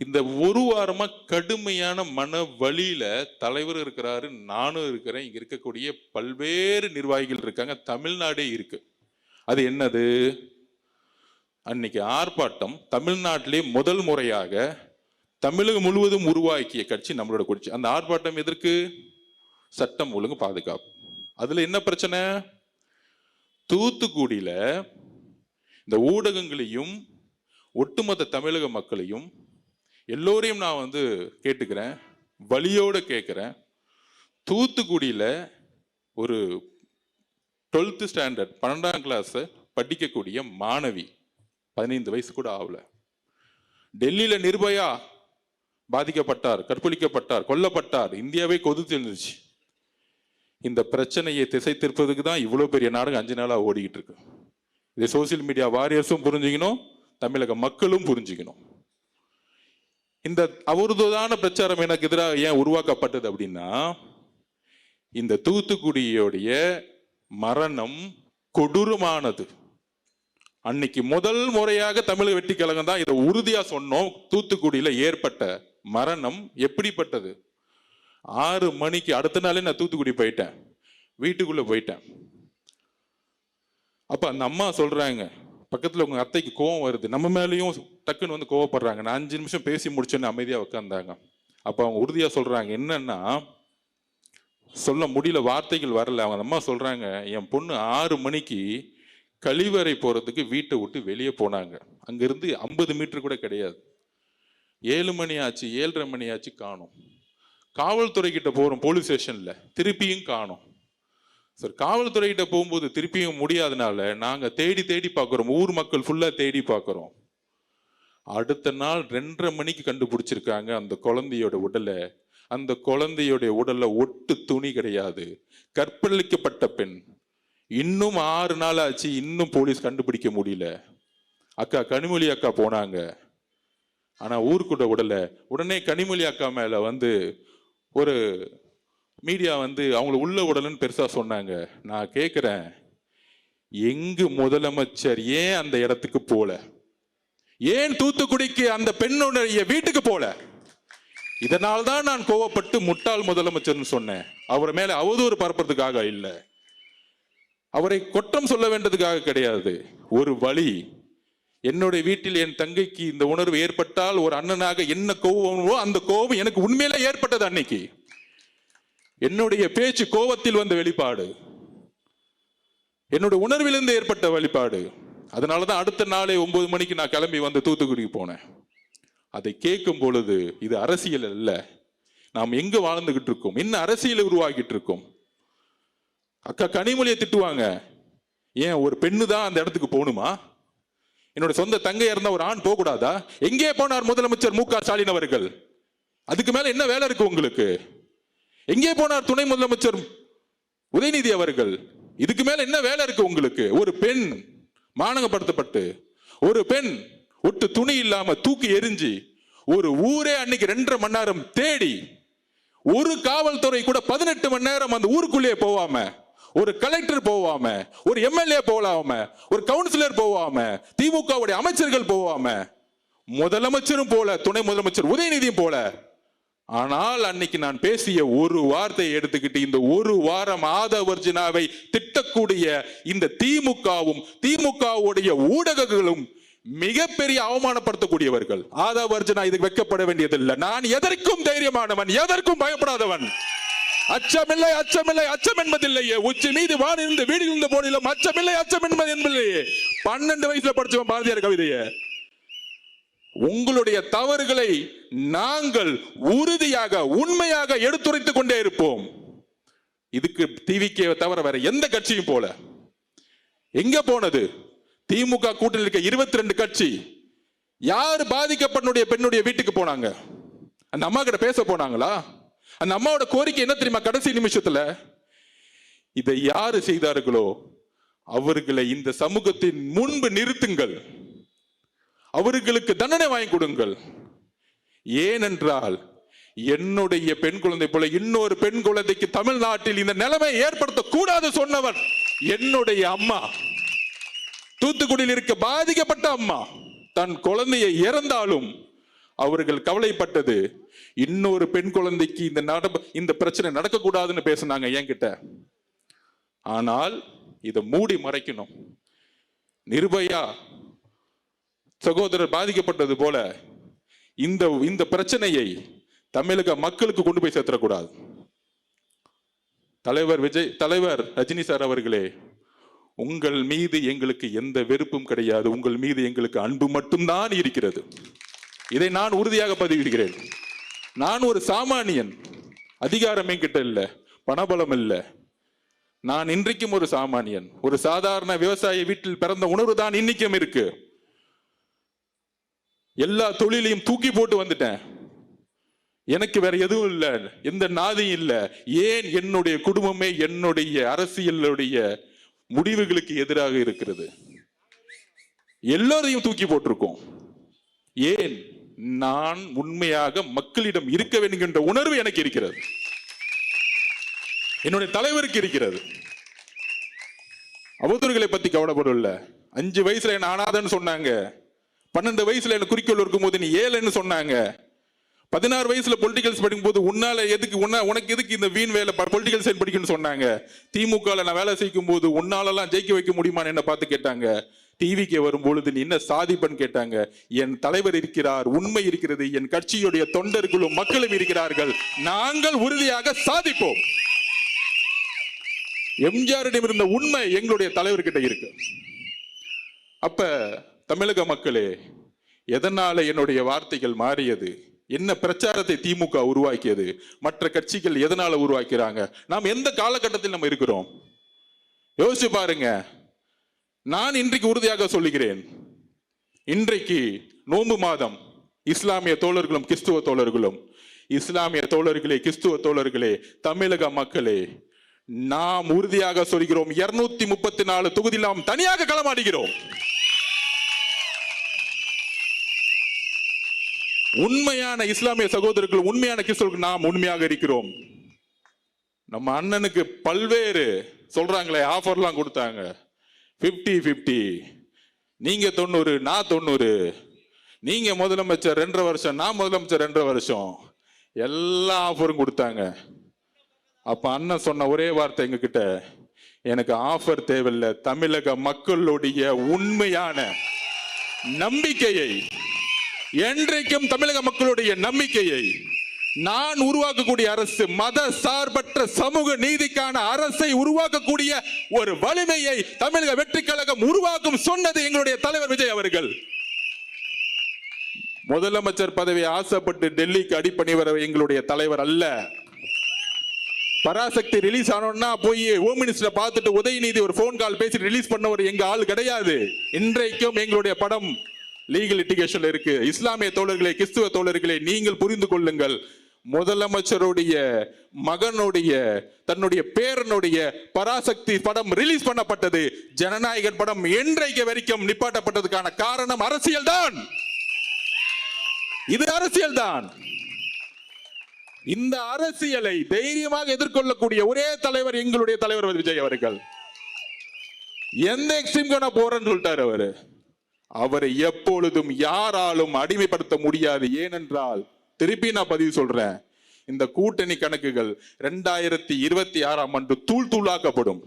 இந்த ஒரு வாரமா கடுமையான மன வலியில தலைவர் இருக்கிறாரு, நானும் இருக்கிறேன், இங்க இருக்கக்கூடிய பல்வேறு நிர்வாகிகள் இருக்காங்க, தமிழ்நாடே இருக்கு. அது என்னது? அன்னைக்கு ஆர்ப்பாட்டம் தமிழ்நாட்டிலே முதல் முறையாக தமிழகம் முழுவதும் உருவாக்கிய கட்சி நம்மளோட கட்சி. அந்த ஆர்ப்பாட்டம் எதற்கு? சட்டம் ஒழுங்கு பாதுகாப்பு. அதுல என்ன பிரச்சனை? தூத்துக்குடியில இந்த ஊடகங்களையும் ஒட்டுமொத்த தமிழக மக்களையும் எல்லோரையும் நான் கேட்டுக்கிறேன், வலியோட கேட்கிறேன். தூத்துக்குடியில ஒரு 12th ஸ்டாண்டர்ட் 12ஆம் கிளாஸ் படிக்கக்கூடிய மாணவி, 15 வயசு கூட ஆகல, டெல்லியில நிர்பயா பாதிக்கப்பட்டார், கற்பழிக்கப்பட்டார், கொல்லப்பட்டார், இந்தியாவே கொதித்து இருந்துச்சு. இந்த பிரச்சனையை திசை திருப்பதுக்கு தான் இவ்வளவு பெரிய நாடகம் 5 நாளா ஓடிக்கிட்டு இருக்கு. இதை சோசியல் மீடியா வாரியர்ஸும் புரிஞ்சுக்கணும், தமிழக மக்களும் புரிஞ்சுக்கணும். இந்த அவதூறான பிரச்சாரம் எனக்கு எதிராக ஏன் உருவாக்கப்பட்டது அப்படின்னா, இந்த தூத்துக்குடியோடைய மரணம் கொடூரமானது. அன்னைக்கு முதல் முறையாக தமிழக வெற்றி கழகம் தான் இதை உறுதியா சொன்னோம். தூத்துக்குடியில ஏற்பட்ட மரணம் எப்படிப்பட்டது? 6 மணிக்கு அடுத்த நாளே நான் தூத்துக்குடி போயிட்டேன், வீட்டுக்குள்ள போயிட்டேன். அப்ப அந்த அம்மா சொல்றாங்க, பக்கத்துல உங்க அத்தைக்கு கோவம் வருது, நம்ம மேலேயும் டக்குன்னு கோவப்படுறாங்க. நான் 5 நிமிஷம் பேசி முடிச்சோன்னு அமைதியா உட்காந்தாங்க. அப்ப அவங்க உறுதியா சொல்றாங்க, என்னன்னா சொல்ல முடியல, வார்த்தைகள் வரல. அவங்க அம்மா சொல்றாங்க, என் பொண்ணு 6 மணிக்கு கழிவறை போறதுக்கு வீட்டை விட்டு வெளியே போனாங்க. அங்கிருந்து 50 மீட்டர் கூட கிடையாது. 7 மணி ஆச்சு, 7:30 மணி ஆச்சு, காணோம். காவல்துறை கிட்ட போறோம், போலீஸ் ஸ்டேஷன்ல, திருப்பியும் காணோம். சார், காவல்துறை கிட்ட போகும்போது திருப்பியும் முடியாதனால நாங்க தேடி தேடி பார்க்கிறோம், ஊர் மக்கள் ஃபுல்லா தேடி பார்க்கிறோம். அடுத்த நாள் 2:30 மணிக்கு கண்டுபிடிச்சிருக்காங்க அந்த குழந்தையோட உடலை. அந்த குழந்தையோட உடல்ல ஒட்டு துணி கிடையாது, கற்பழிக்கப்பட்ட பெண். இன்னும் 6 நாள் ஆச்சு, இன்னும் போலீஸ் கண்டுபிடிக்க முடியல. அக்கா கனிமொழி அக்கா போனாங்க, ஆனா ஊருக்குள்ள உடலை. உடனே கனிமொழி அக்கா மேல ஒரு மீடியா அவங்களை உள்ள உடலுன்னு பெருசா சொன்னாங்க. நான் கேட்கிறேன், எங்கு முதலமைச்சர் ஏன் அந்த இடத்துக்கு போல? ஏன் தூத்துக்குடிக்கு அந்த பெண்ணுடைய வீட்டுக்கு போல? இதனால்தான் நான் கோவப்பட்டு முட்டாள் முதலமைச்சர்னு சொன்னேன். அவர் மேல அவதூறு பரப்புறதுக்காக இல்ல, அவரை குற்றம் சொல்ல வேண்டதுக்காக கிடையாது. ஒரு வழி, என்னுடைய வீட்டில் என் தங்கைக்கு இந்த உணர்வு ஏற்பட்டால் ஒரு அண்ணனாக என்ன கோவமோ அந்த கோபம் எனக்கு உண்மையில ஏற்பட்டது. அன்னைக்கு என்னுடைய பேச்சு கோபத்தில் வந்த வெளிப்பாடு, என்னுடைய உணர்விலிருந்து ஏற்பட்ட வெளிப்பாடு. அதனாலதான் அடுத்த நாளே 9 மணிக்கு நான் கிளம்பி தூத்துக்குடிக்கு போனேன். அதை கேட்கும் பொழுது இது அரசியல் அல்ல, நாம் எங்க வாழ்ந்துகிட்டு இருக்கோம், என்ன அரசியலை உருவாக்கிட்டு இருக்கோம். அக்கா கனிமொழியை திட்டுவாங்க, ஏன் ஒரு பெண்ணு தான் அந்த இடத்துக்கு போகணுமா? என்னோட சொந்த தங்கையா இருந்தா ஒரு ஆண் போக கூடாதா? எங்கே போனார் முதலமைச்சர் மு.க. ஸ்டாலின் அவர்கள்? அதுக்கு மேல என்ன வேலை இருக்கு உங்களுக்கு? எங்கே போனார் துணை முதலமைச்சர் உதயநிதி அவர்கள்? இதுக்கு மேல என்ன வேலை இருக்கு உங்களுக்கு? ஒரு பெண் மானங்கப்படுத்தப்பட்டு, ஒரு பெண் ஒட்டு துணி இல்லாம தூக்கி எரிஞ்சு, ஒரு ஊரே அன்னைக்கு 2.5 மணி நேரம் தேடி, ஒரு காவல்துறை கூட 18 மணி நேரம் அந்த ஊருக்குள்ளேயே போவாம, ஒரு கலெக்டர் போவாம, ஒரு எம்எல்ஏ போகாம, ஒரு கவுன்சிலர் போவாம, திமுகவுடைய அமைச்சர்கள் போவாம, முதலமைச்சரும் போல, துணை முதலமைச்சர் உதயநிதியும் போல. ஆனால் அன்னைக்கு நான் பேசிய ஒரு வார்த்தையை எடுத்துக்கிட்டு இந்த ஒரு வாரம் ஆதவர்ஜினாவை திட்டக்கூடிய இந்த திமுகவும் திமுகவுடைய ஊடகங்களும் மிகப்பெரிய அவமானப்படுத்தக்கூடியவர்கள். ஆதவர்ஜினா இதுக்கு வெட்கப்பட வேண்டியதில்லை. நான் எதற்கும் தைரியமானவன், எதற்கும் பயப்படாதவன். அச்சமில்லை அச்சமில்லை அச்சம் என்பதில்லையே, உச்சி மீது வான் இருந்து வீடு இருந்த போதிலும் அச்சமில்லை அச்சம் என்பதில்லையே. 12 வயசுல படிச்சவன் பாரதியார் கவிதையை. உங்களுடைய தவறுகளை நாங்கள் உறுதியாக உண்மையாக எடுத்துரைத்துக் கொண்டே இருப்போம். இதுக்கு டிவிக்கு தவிர வேற எந்த கட்சியும் போல. எங்க போனது? திமுக கூட்டணியில் இருக்க 22 கட்சி யாரு பாதிக்கப்பட்ட பெண்ணுடைய வீட்டுக்கு போனாங்க? அந்த அம்மா கிட்ட பேச போனாங்களா? அந்த அம்மாவோட கோரிக்கை என்ன தெரியுமா? கடைசி நிமிஷத்துல இதை யாரு செய்தார்களோ அவர்களை இந்த சமூகத்தின் முன்பு நிறுத்துங்கள், அவர்களுக்கு தண்டனை வாங்கி கொடுங்கள். ஏனென்றால் என்னுடைய பெண் குழந்தை போல இன்னொரு பெண் குழந்தைக்கு தமிழ்நாட்டில் இந்த நிலைமை ஏற்படுத்த கூடாது சொன்னவர் என்னுடைய அம்மா. தூத்துக்குடியில் இருக்க பாதிக்கப்பட்ட அம்மா தன் குழந்தையை இறந்தாலும் அவர்கள் கவலைப்பட்டது இன்னொரு பெண் குழந்தைக்கு இந்த பிரச்சனை நடக்கக்கூடாதுன்னு பேசினாங்க என்கிட்ட. ஆனால் இதை மூடி மறைக்கணும். நிர்பயா சகோதரர் பாதிக்கப்பட்டது போல இந்த பிரச்சனையை தமிழக மக்களுக்கு கொண்டு போய் சேர்த்தக்கூடாது. தலைவர் ரஜினி சார் அவர்களே, உங்கள் மீது எங்களுக்கு எந்த வெறுப்பும் கிடையாது, உங்கள் மீது எங்களுக்கு அன்பு மட்டும்தான் இருக்கிறது. இதை நான் உறுதியாக பதிவிடுகிறேன். நான் ஒரு சாமானியன், அதிகாரம் என்கிட்ட இல்ல, பணபலம் இல்ல. நான் இன்றைக்கும் ஒரு சாமானியன், ஒரு சாதாரண விவசாய வீட்டில் பிறந்த உணர்வு தான் இன்னைக்கும் இருக்கு. எல்லா தொழிலையும் தூக்கி போட்டு வந்துட்டேன். எனக்கு வேற எதுவும் இல்லை, எந்த நாதியும் இல்லை. ஏன் என்னுடைய குடும்பமே என்னுடைய அரசியலுடைய முடிவுகளுக்கு எதிராக இருக்கிறது. எல்லோரையும் தூக்கி போட்டிருக்கோம். ஏன்? நான் உண்மையாக மக்களிடம் இருக்க வேண்டும் என்ற உணர்வு எனக்கு இருக்கிறது, என்னுடைய தலைவருக்கு இருக்கிறது. அவதூறுகளை பத்தி கவலைப்படல. 5 வயசுல என்ன அனாதன்னு சொன்னாங்க, 12 வயசுல என்ன குறிக்கோள் இருக்கும் போது நீ ஏழைன்னு சொன்னாங்க, 16 வயசுல பொலிட்டிகல்ஸ் படிக்கும் போது உனக்கு எதுக்கு இந்த வீண் வேலை பொலிட்டிக்கல் சயின்ஸ் படிக்கணும்னு சொன்னாங்க. திமுக நான் வேலை செய்யும் போது உன்னாலெல்லாம் ஜெயிக்க வைக்க முடியுமான்னு என்ன பார்த்து கேட்டாங்க. டிவிக்கு வரும்பொழுது நீ என்ன சாதிப்பன்னு கேட்டாங்க. என் தலைவர் இருக்கிறார், உண்மை இருக்கிறது, என் கட்சியுடைய தொண்டர்களும் மக்களும் இருக்கிறார்கள், நாங்கள் உறுதியாக சாதிப்போம். எம்ஜிஆரிடம் இருந்த உண்மை எங்களுடைய தலைவர்கிட்ட இருக்கு. அப்ப தமிழக மக்களே, எதனால என்னுடைய வார்த்தைகள் மாறியது? என்ன பிரச்சாரத்தை திமுக உருவாக்கியது? மற்ற கட்சிகள் எதனால உருவாக்கிறாங்க? நாம் எந்த காலகட்டத்தில் நம்ம இருக்கிறோம் யோசிச்சு பாருங்க. நான் இன்றைக்கு உறுதியாக சொல்லுகிறேன், இன்றைக்கு நோன்பு மாதம். இஸ்லாமிய தோழர்களும் கிறிஸ்துவ தோழர்களும், இஸ்லாமிய தோழர்களே, கிறிஸ்துவ தோழர்களே, தமிழக மக்களே, நாம் உறுதியாக சொல்கிறோம், 234 தொகுதியில் நாம் தனியாக களமாடுகிறோம். உண்மையான இஸ்லாமிய சகோதரர்கள், உண்மையான கிறிஸ்தவர்கள் நாம் உண்மையாக இருக்கிறோம். நம்ம அண்ணனுக்கு பல்வேறு சொல்றாங்களே ஆஃபர்லாம் கொடுத்தாங்க. 50-50, நீங்க 90 நான் 90, நீங்க முதலமைச்சர் 2.5 வருஷம் நான் முதலமைச்சர் 2.5 வருஷம், எல்லா ஆஃபரும் கொடுத்தாங்க. அப்ப அண்ணன் சொன்ன ஒரே வார்த்தை எங்க கிட்ட, எனக்கு ஆஃபர் தேவையில்லை, தமிழக மக்களுடைய உண்மையான நம்பிக்கையை, என்றைக்கும் தமிழக மக்களுடைய நம்பிக்கையை, நான் உருவாக்கக்கூடிய அரசு மத சார்பற்ற சமூக நீதிக்கான அரசை உருவாக்கக்கூடிய ஒரு வலிமையை தமிழக வெற்றி கழகம் உருவாக்கும் சொன்னது எங்களுடைய தலைவர் விஜய் அவர்கள். முதலமைச்சர் பதவியை ஆசைப்பட்டு டெல்லிக்கு அடிப்பணி வர எங்களுடைய தலைவர் அல்ல. பராசக்தி ரிலீஸ் ஆனோம்னா போய் ஹோம் மினிஸ்டர் பார்த்துட்டு உதயநிதி ஒரு போன் கால் பேசி ரிலீஸ் பண்ணவர் எங்க ஆள் கிடையாது. இன்றைக்கும் எங்களுடைய படம் லீகல் லிட்டிகேஷன்ல இருக்கு. இஸ்லாமிய தோழர்களே, கிறிஸ்துவ தோழர்களே, நீங்கள் புரிந்து கொள்ளுங்கள். முதலமைச்சருடைய மகனுடைய தன்னுடைய பேரனுடைய பராசக்தி படம் ரிலீஸ் பண்ணப்பட்டது. ஜனநாயகன் படம் என்றைக்கு வரைக்கும் நிப்பாட்டப்பட்டதுக்கான காரணம் அரசியல் தான். இது அரசியல் தான். இந்த அரசியலை தைரியமாக எதிர்கொள்ளக்கூடிய ஒரே தலைவர் எங்களுடைய தலைவர் விஜய் அவர்கள். எந்த எக்ஸ்ட்ரீம் போறேன்னு சொல்லிட்டாரு அவரை எப்பொழுதும் யாராலும் அடிமைப்படுத்த முடியாது. ஏனென்றால் திருப்பி நான் பதிவு சொல்றேன், இந்த கூட்டணி கணக்குகள் 2026ஆம் ஆண்டு தூள் தூளாக்கப்படும்.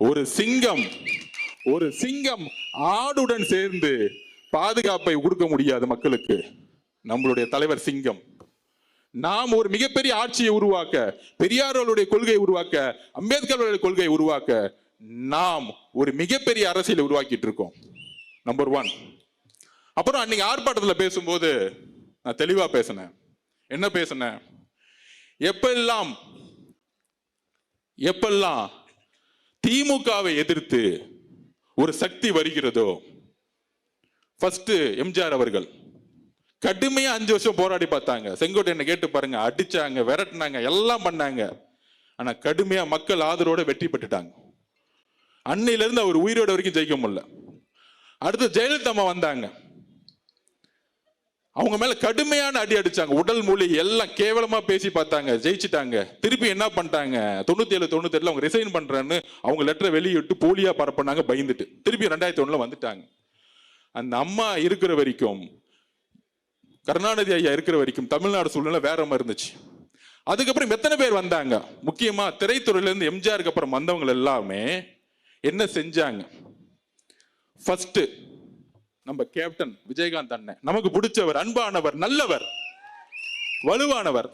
ஒரு சிங்கம் ஆடுடன் சேர்ந்து பாதுகாப்பை கொடுக்க முடியாது மக்களுக்கு. நம்மளுடைய தலைவர் சிங்கம். நாம் ஒரு மிகப்பெரிய ஆட்சியை உருவாக்க, பெரியார்களுடைய கொள்கையை உருவாக்க, அம்பேத்கருடைய கொள்கையை உருவாக்க நாம் ஒரு மிகப்பெரிய அரசியலை உருவாக்கிட்டு இருக்கோம். நம்பர் 1. அப்புறம் அன்னைக்கு ஆர்ப்பாட்டத்தில் பேசும்போது நான் தெளிவா பேசினேன். என்ன பேசினேன்? எப்பெல்லாம் திமுகவை எதிர்த்து ஒரு சக்தி வருகிறதோ, ஃபர்ஸ்ட் எம்ஜிஆர் அவர்கள் கடுமையா 5 வருஷம் போராடி பார்த்தாங்க. செங்கோட்டையனை கேட்டு பாருங்க, அடிச்சாங்க, விரட்டினாங்க, எல்லாம் பண்ணாங்க. ஆனா கடுமையா மக்கள் ஆதரவோட வெற்றி பெற்றுட்டாங்க. அன்னையில இருந்து அவர் உயிரோட வரைக்கும் ஜெயிக்க முடியல. அடுத்து ஜெயலலிதா அம்மா வந்தாங்க, அவங்க மேல கடுமையான அடி அடிச்சாங்க, உடல் மொழி எல்லாம் கேவலமா பேசி பார்த்தாங்க, ஜெயிச்சிட்டாங்க. திருப்பி என்ன பண்ணிட்டாங்க, 97 98 அவங்க ரிசைன் பண்றேன்னு அவங்க லெட்டரை வெளியிட்டு போலியா பரப்பினாங்க, பயந்துட்டு திருப்பி 2001 வந்துட்டாங்க. அந்த அம்மா இருக்கிற வரைக்கும், கருணாநிதி ஐயா இருக்கிற வரைக்கும் தமிழ்நாடு சூழ்நிலை வேற மாதிரி இருந்துச்சு. அதுக்கப்புறம் எத்தனை பேர் வந்தாங்க, முக்கியமா திரைத்துறையில இருந்து எம்ஜிஆருக்கு அப்புறம் வந்தவங்க எல்லாமே என்ன செஞ்சாங்க? ஃபர்ஸ்ட் நம்ம கேப்டன் விஜயகாந்த் அண்ணன், நமக்கு பிடிச்சவர், அன்பானவர், நல்லவர், வலுவானவர்.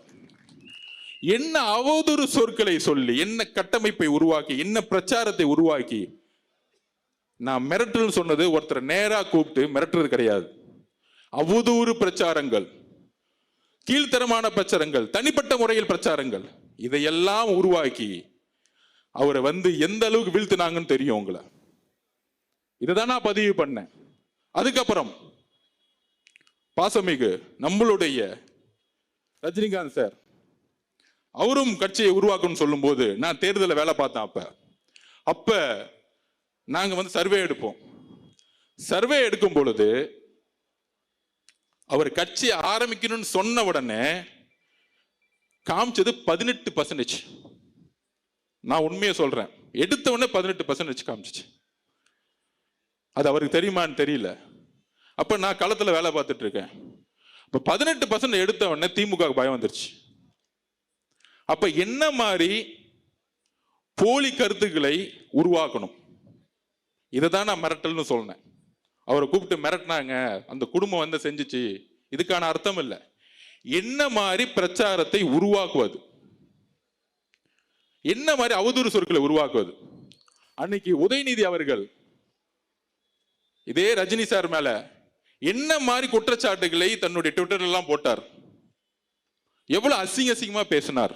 என்ன அவதூறு சொற்களை சொல்லி, என்ன கட்டமைப்பை உருவாக்கி, என்ன பிரச்சாரத்தை உருவாக்கி, நான் மிரட்டல் சொன்னது ஒருத்தர் நேரா கூப்பிட்டு மிரட்டுறது கிடையாது. அவதூறு பிரச்சாரங்கள், கீழ்த்தரமான பிரச்சாரங்கள், தனிப்பட்ட முறையில் பிரச்சாரங்கள், இதையெல்லாம் உருவாக்கி அவரை எந்த அளவுக்கு வீழ்த்தினாங்கன்னு தெரியும் உங்களை. இதுதான் நான் பதிவு பண்ணேன். அதுக்கப்புறம் பாசமிகு நம்மளுடைய ரஜினிகாந்த் சார், அவரும் கட்சியை உருவாக்கணும்னு சொல்லும் போது நான் தேர்தலில் வேலை பார்த்தேன். அப்ப நாங்க சர்வே எடுப்போம். சர்வே எடுக்கும் பொழுது அவர் கட்சி ஆரம்பிக்கணும்னு சொன்ன உடனே காமிச்சது 18%. நான் உண்மையை சொல்றேன், எடுத்த உடனே 18% காமிச்சிச்சு. அது அவருக்கு தெரியுமான்னு தெரியல. அப்ப நான் களத்துல வேலை பார்த்துட்டு இருக்கேன். இப்ப 18% எடுத்த உடனே திமுக பயம் வந்துருச்சு. அப்ப என்ன மாதிரி போலி கருத்துக்களை உருவாக்கணும், இதைதான் நான் மிரட்டல்னு சொன்னேன். அவரை கூப்பிட்டு மிரட்டினாங்க, அந்த குடும்பம் செஞ்சுச்சு, இதுக்கான அர்த்தம் இல்லை. என்ன மாதிரி பிரச்சாரத்தை உருவாக்குவது, என்ன மாதிரி அவதூறு சொற்களை உருவாக்குவது. அன்னைக்கு உதயநிதி அவர்கள் இதே ரஜினி சார் மேல என்ன மாதிரி குற்றச்சாட்டுகளை தன்னுடைய ட்விட்டர் எல்லாம் போட்டார், எவ்வளவு அசிங்கமா பேசினார்.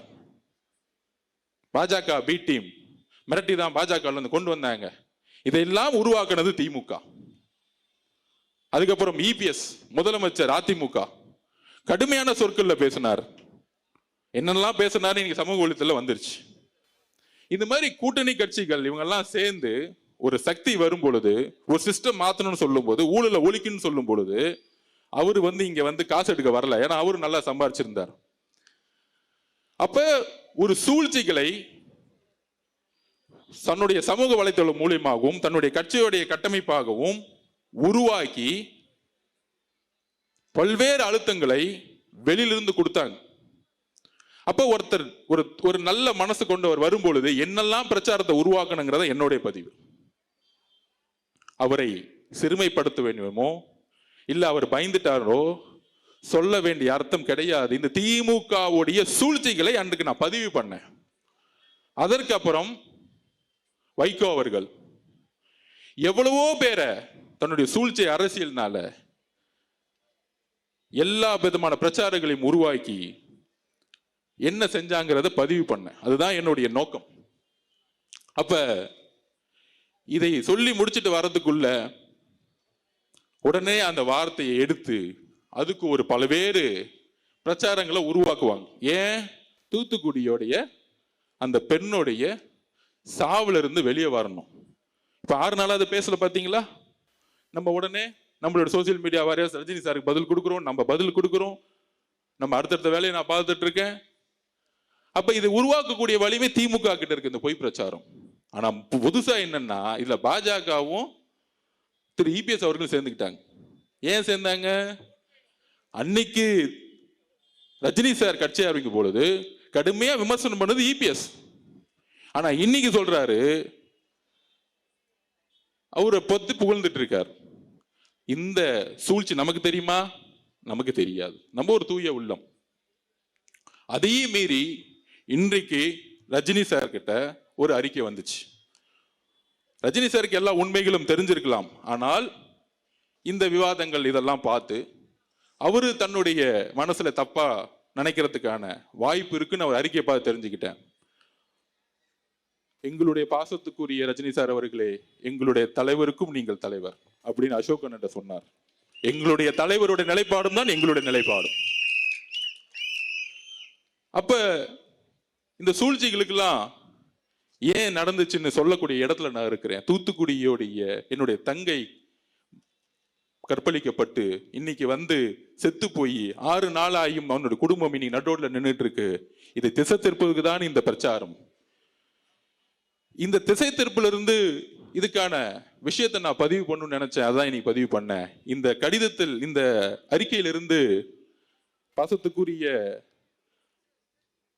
பாஜக பி டீம் மிரட்டி தான் பாஜக கொண்டு வந்தாங்க. இதையெல்லாம் உருவாக்குனது திமுக. அதுக்கப்புறம் இபிஎஸ் முதலமைச்சர் அதிமுக கடுமையான சொற்கள்ல பேசினார். என்னெல்லாம் பேசினார் இன்னைக்கு சமூக ஊடகத்துல வந்துருச்சு. இந்த மாதிரி கூட்டணி கட்சிகள் இவங்க எல்லாம் சேர்ந்து ஒரு சக்தி வரும் பொழுது, ஒரு சிஸ்டம் மாத்தணும்னு சொல்லும் போது, ஊழலை ஒழிக்கணும்னு சொல்லும் பொழுது, அவரு இங்க காசு எடுக்க வரல. ஏன்னா அவரு நல்லா சம்பாதிச்சிருந்தார். அப்ப ஒரு சூழ்ச்சிகளை தன்னுடைய சமூக வலைத்தளம் மூலியமாகவும் தன்னுடைய கட்சியுடைய கட்டமைப்பாகவும் உருவாக்கி பல்வேறு அழுத்தங்களை வெளியிலிருந்து கொடுத்தாங்க. அப்ப ஒருத்தர் ஒரு நல்ல மனசு கொண்டவர் வரும் பொழுது என்னெல்லாம் பிரச்சாரத்தை உருவாக்கணுங்கிறத என்னுடைய பதிவு. அவரை சிறுமைப்படுத்த வேண்டுமோ இல்ல அவர் பயந்துட்டாரோ சொல்ல வேண்டிய அர்த்தம் கிடையாது. இந்த திமுகவுடைய சூழ்ச்சிகளை அன்றைக்கு நான் பதிவு பண்ணேன். அதற்கு அப்புறம் வைகோ அவர்கள் எவ்வளவோ பேரை தன்னுடைய சூழ்ச்சி அரசியல்னால எல்லா விதமான பிரச்சாரங்களையும் உருவாக்கி என்ன செஞ்சாங்கிறத பதிவு பண்ண. அதுதான் என்னுடைய நோக்கம். அப்ப இதை சொல்லி முடிச்சுட்டு வர்றதுக்குள்ள உடனே அந்த வார்த்தையை எடுத்து அதுக்கு ஒரு பல்வேறு பிரச்சாரங்களை உருவாக்குவாங்க. ஏன் தூத்துக்குடியோடைய அந்த பெண்ணுடைய சாவுல இருந்து வெளியே வரணும். இப்ப 6 நாளா அதை பேசல பாத்தீங்களா? நம்ம உடனே நம்மளோட சோசியல் மீடியா வாரியா ரஜினி சாருக்கு பதில் கொடுக்குறோம், நம்ம பதில் கொடுக்குறோம், நம்ம அடுத்தடுத்த வேலையை நான் பார்த்துட்டு இருக்கேன். அப்ப இது உருவாக்கக்கூடிய வலிமை திமுக கிட்ட இருக்கு இந்த பொய் பிரச்சாரம். ஆனா புதுசா என்னன்னா இதுல பாஜகவும் திரு இபிஎஸ் அவர்களும் சேர்ந்துக்கிட்டாங்க. ஏன் சேர்ந்தாங்க? அன்னைக்கு ரஜினி சார் கட்சி ஆரம்பிக்கும் பொழுது கடுமையா விமர்சனம் பண்ணது இபிஎஸ். ஆனா இன்னைக்கு சொல்றாரு, அவரை பொத்து புகழ்ந்துட்டு இருக்கார். இந்த சூழ்ச்சி நமக்கு தெரியுமா? நமக்கு தெரியாது. நம்ம ஒரு தூய உள்ளம். அதையும் மீறி இன்றைக்கு ரஜினி சார் கிட்ட ஒரு அறிக்கை வந்துச்சு. ரஜினி சாருக்கு எல்லா உண்மைகளும் தெரிஞ்சிருக்கலாம். ஆனால் இந்த விவாதங்கள் இதெல்லாம் பார்த்து அவரு தன்னுடைய மனசுல தப்பா நினைக்கிறதுக்கான வாய்ப்பு இருக்குன்னு அவர் அறிக்கையை பார்த்து தெரிஞ்சுக்கிட்டேன். எங்களுடைய பாசத்துக்குரிய ரஜினி சார் அவர்களே, எங்களுடைய தலைவருக்கும் நீங்கள் தலைவர் அப்படின்னு அசோகன் என்ற சொன்னார். எங்களுடைய தலைவருடைய நிலைப்பாடும் தான் எங்களுடைய நிலைப்பாடும். அப்ப இந்த சூழ்ச்சிகளுக்கெல்லாம் ஏன் நடந்துச்சுன்னு சொல்லக்கூடிய இடத்துல நான் இருக்கிறேன். தூத்துக்குடியோடைய என்னுடைய தங்கை கற்பழிக்கப்பட்டு இன்னைக்கு வந்து செத்து போய் 6 நாள் ஆகியும் அவனுடைய குடும்பம் இன்னைக்கு நடுரோட்ல நின்றுட்டு இருக்கு. இதை திசை திருப்பதுக்கு தான் இந்த பிரச்சாரம். இந்த திசை திருப்புல இருந்து இதுக்கான விஷயத்தை நான் பதிவு பண்ணணும்னு நினைச்சேன். அதான் இன்னைக்கு பதிவு பண்ணேன். இந்த கடிதத்தில், இந்த அறிக்கையிலிருந்து பாசத்துக்குரிய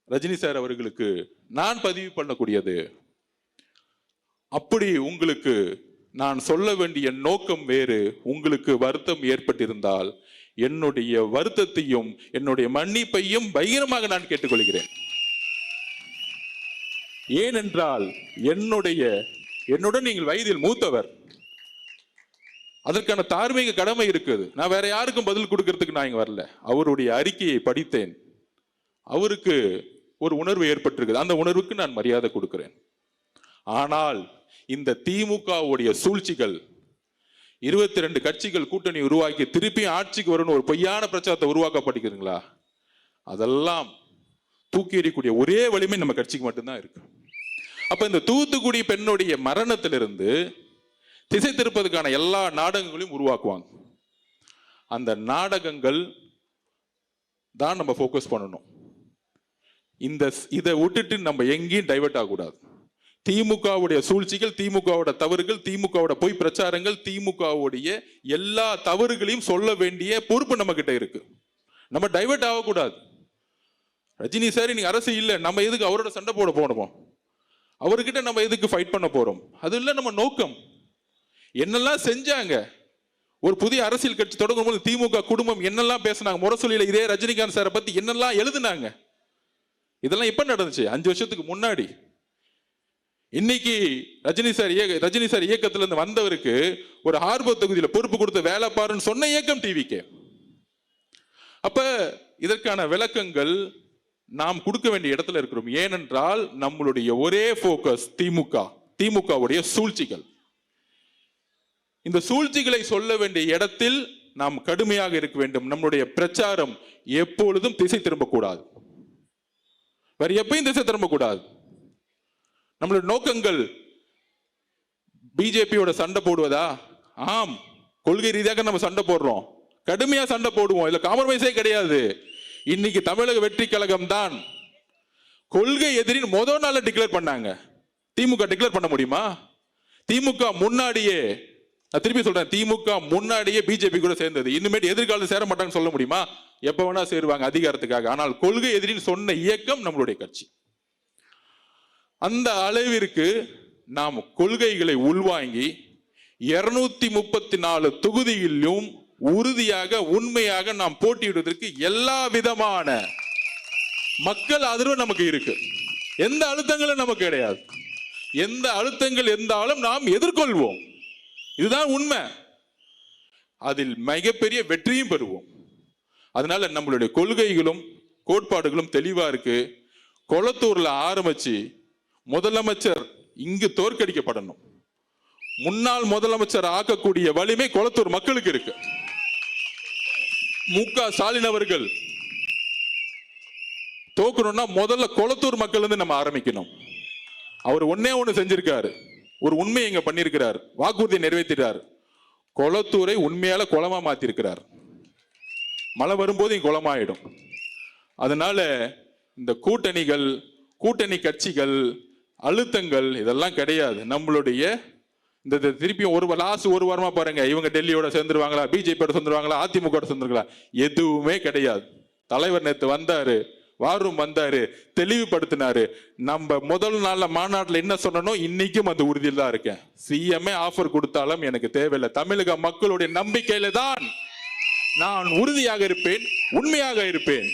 ரஜினி சார் அவர்களுக்கு நான் பதிவு பண்ணக்கூடியது, அப்படி உங்களுக்கு நான் சொல்ல வேண்டிய நோக்கம் வேறு, உங்களுக்கு வருத்தம் ஏற்பட்டிருந்தால் என்னுடைய வருத்தத்தையும் என்னுடைய மன்னிப்பையும் பகிரமாக நான் கேட்டுக்கொள்கிறேன். ஏனென்றால் என்னுடன் நீங்கள் வயதில் மூத்தவர், அதற்கான தார்மீக கடமை இருக்குது. நான் வேற யாருக்கும் பதில் கொடுக்கறதுக்கு நான் இங்க வரல. அவருடைய அறிக்கையை படித்தேன். அவருக்கு ஒரு உணர்வு ஏற்பட்டிருக்குது. அந்த உணர்வுக்கு நான் மரியாதை கொடுக்கிறேன். ஆனால் இந்த திமுகவுடைய சூழ்ச்சிகள், 22 கட்சிகள் கூட்டணி உருவாக்கி திருப்பி ஆட்சிக்கு வரணும் ஒரு பொய்யான பிரச்சாரத்தை உருவாக்கப்படுகிறீங்களா, அதெல்லாம் தூக்கி எறியக்கூடிய ஒரே வலிமை நம்ம கட்சிக்கு மட்டும்தான் இருக்கு. அப்ப இந்த தூத்துக்குடி பெண்ணுடைய மரணத்திலிருந்து திசை திருப்பதுக்கான எல்லா நாடகங்களையும் உருவாக்குவாங்க. அந்த நாடகங்கள் தான் நம்ம போக்கஸ் பண்ணணும். இதை விட்டுட்டு நம்ம எங்கேயும் டைவர்ட் ஆகக்கூடாது. திமுகவுடைய சூழ்ச்சிகள், திமுகவோட தவறுகள், திமுகவோட பொய் பிரச்சாரங்கள், திமுகவுடைய எல்லா தவறுகளையும் சொல்ல வேண்டிய பொறுப்பு நம்ம கிட்ட இருக்கு. நம்ம டைவர்ட் ஆகக்கூடாது. ரஜினி சார் இன்னைக்கு அரசு இல்லை, நம்ம எதுக்கு அவரோட சண்டை போட போனோம், அவர்கிட்ட நம்ம எதுக்கு ஃபைட் பண்ண போறோம், அது இல்லை நம்ம நோக்கம். என்னெல்லாம் செஞ்சாங்க, ஒரு புதிய அரசியல் கட்சி தொடங்கும் போது திமுக குடும்பம் என்னெல்லாம் பேசினாங்க, முரசொலியில இதே ரஜினிகாந்த் சாரை பத்தி என்னெல்லாம் எழுதுனாங்க, இதெல்லாம் எப்ப நடந்துச்சு? 5 வருஷத்துக்கு முன்னாடி. இன்னைக்கு ரஜினி சார் இயக்கத்துல இருந்து வந்தவருக்கு ஒரு ஹார்பர் தொகுதியில பொறுப்பு கொடுத்து வேலை பாருன்னு சொன்ன இயக்கம் டிவிக்கு. அப்ப இதற்கான விளக்கங்கள் நாம் கொடுக்க வேண்டிய இடத்துல இருக்கிறோம். ஏனென்றால் நம்மளுடைய ஒரே போக்கஸ் திமுகவுடைய சூழ்ச்சிகள். இந்த சூழ்ச்சிகளை சொல்ல வேண்டிய இடத்தில் நாம் கடுமையாக இருக்க வேண்டும். நம்மளுடைய பிரச்சாரம் எப்பொழுதும் திசை திரும்பக்கூடாது, வேற எப்பயும் திசை திரும்பக்கூடாது. நம்மளுடைய நோக்கங்கள் பிஜேபியோட சண்டை போடுவதா? ஆம், கொள்கை ரீதியாக நம்ம சண்டை போடுறோம், கடுமையா சண்டை போடுவோம், இல்ல காம்ப்ரமைஸே கிடையாது. இன்னைக்கு தமிழக வெற்றி கழகம் தான் கொள்கை எதிரின் முதல் நாள் டிக்ளேர் பண்ணாங்க. திமுக டிக்ளேர் பண்ண முடியுமா? திமுக முன்னாடியே, நான் திருப்பி சொல்றேன், திமுக முன்னாடியே பிஜேபி கூட சேர்ந்தது. இனிமேட்டு எதிர்காலத்தில் சேர மாட்டாங்கன்னு சொல்ல முடியுமா? எப்ப வேணா சேருவாங்க அதிகாரத்துக்காக. ஆனால் கொள்கை எதிரின்னு சொன்ன இயக்கம் நம்மளுடைய கட்சி. அந்த அளவிற்கு நாம் கொள்கைகளை உள்வாங்கி 234 தொகுதியிலும் உறுதியாக உண்மையாக நாம் போட்டியிடுவதற்கு எல்லா விதமான மக்கள் ஆதரவு நமக்கு இருக்கு. எந்த அழுத்தங்களும் நமக்கு கிடையாது. எந்த அழுத்தங்கள் இருந்தாலும் நாம் எதிர்கொள்வோம். இதுதான் உண்மை. அதில் மிகப்பெரிய வெற்றியும் பெறுவோம். அதனால நம்மளுடைய கொள்கைகளும் கோட்பாடுகளும் தெளிவா இருக்கு. கொளத்தூர்ல ஆரம்பிச்சு முதலமைச்சர் இங்கு தோற்கடிக்கப்படணும். முன்னாள் முதலமைச்சர் ஆக்கக்கூடிய வலிமை கொளத்தூர் மக்களுக்கு இருக்கு. மு.க. ஸ்டாலின் அவர்கள் தோக்கணும்னா முதல்ல கொளத்தூர் மக்கள் இருந்து நம்ம ஆரம்பிக்கணும். அவர் ஒண்ணு செஞ்சிருக்காரு, ஒரு உண்மையை இங்க பண்ணிருக்கிறார், வாக்குறுதியை நிறைவேற்றிட்டார். கொளத்தூரை உண்மையால குளமா மாத்திருக்கிறார். மழை வரும்போது இங்க குளமாயிடும். அதனால இந்த கூட்டணி கட்சிகள் அழுத்தங்கள் இதெல்லாம் கிடையாது. நம்மளுடைய இந்த திருப்பியும் ஒரு வாரமா பாருங்க, இவங்க டெல்லியோட சேர்ந்துருவாங்களா, பிஜேபியோட சேர்ந்துருவாங்களா, அதிமுக சேர்ந்துருங்களா, எதுவுமே கிடையாது. தலைவர் நேத்து வந்தாரு, வாரும் வந்தாரு, தெளிவுபடுத்தினாரு. நம்ம முதல் நாள்ல மாநாட்டில் என்ன சொன்னோம், இன்னைக்கும் அந்த உறுதியில் தான் இருக்கேன். சிஎம்ஏ ஆஃபர் கொடுத்தாலும் எனக்கு தேவையில்லை. தமிழக மக்களுடைய நம்பிக்கையில தான் நான் உறுதியாக இருப்பேன், உண்மையாக இருப்பேன்.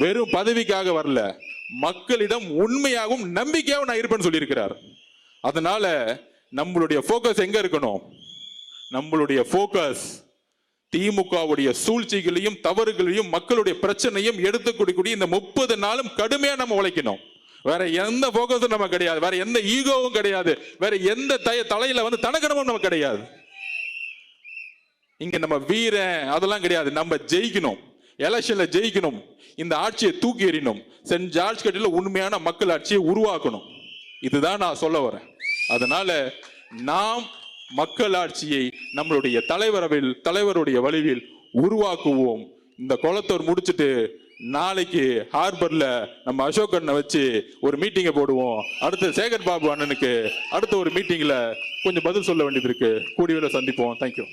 வெறும் பதவிக்காக வரல, மக்களிடம் உண்மையாகவும் நம்பிக்கையாகவும் நான் இருப்பேன்னு சொல்லியிருக்கிறார். அதனால நம்மளுடைய போக்கஸ் எங்க இருக்கணும்? நம்மளுடைய போக்கஸ் திமுகவுடைய சூழ்ச்சிகளையும் தவறுகளையும் மக்களுடைய பிரச்சனையும் எடுத்துக்கூடிய இந்த 30 நாளும் கடுமையா நம்ம உழைக்கணும். வேற எந்த போக்கஸும் நம்ம கிடையாது, வேற எந்த ஈகோவும் கிடையாது, வேற எந்த தலையில வந்து தனக்கணமும் நம்ம கிடையாது. இங்க நம்ம வீரன் அதெல்லாம் கிடையாது. நம்ம ஜெயிக்கணும், எலெக்ஷன்ல ஜெயிக்கணும், இந்த ஆட்சியை தூக்கி எறியணும், சென்ட் ஜார்ஜ் கட்டில உண்மையான மக்கள் ஆட்சியை உருவாக்கணும். இதுதான் நான் சொல்ல வரேன். அதனால நாம் மக்கள் ஆட்சியை நம்மளுடைய தலைவருடைய வழியில் உருவாக்குவோம். இந்த குளத்தூர் முடிச்சுட்டு நாளைக்கு ஹார்பர்ல நம்ம அசோக் அண்ணனை வச்சு ஒரு மீட்டிங்கை போடுவோம். அடுத்து சேகர் பாபு அண்ணனுக்கு அடுத்த ஒரு மீட்டிங்ல கொஞ்சம் பதில் சொல்ல வேண்டியது இருக்கு. கூடிய சந்திப்போம். தேங்க்யூ.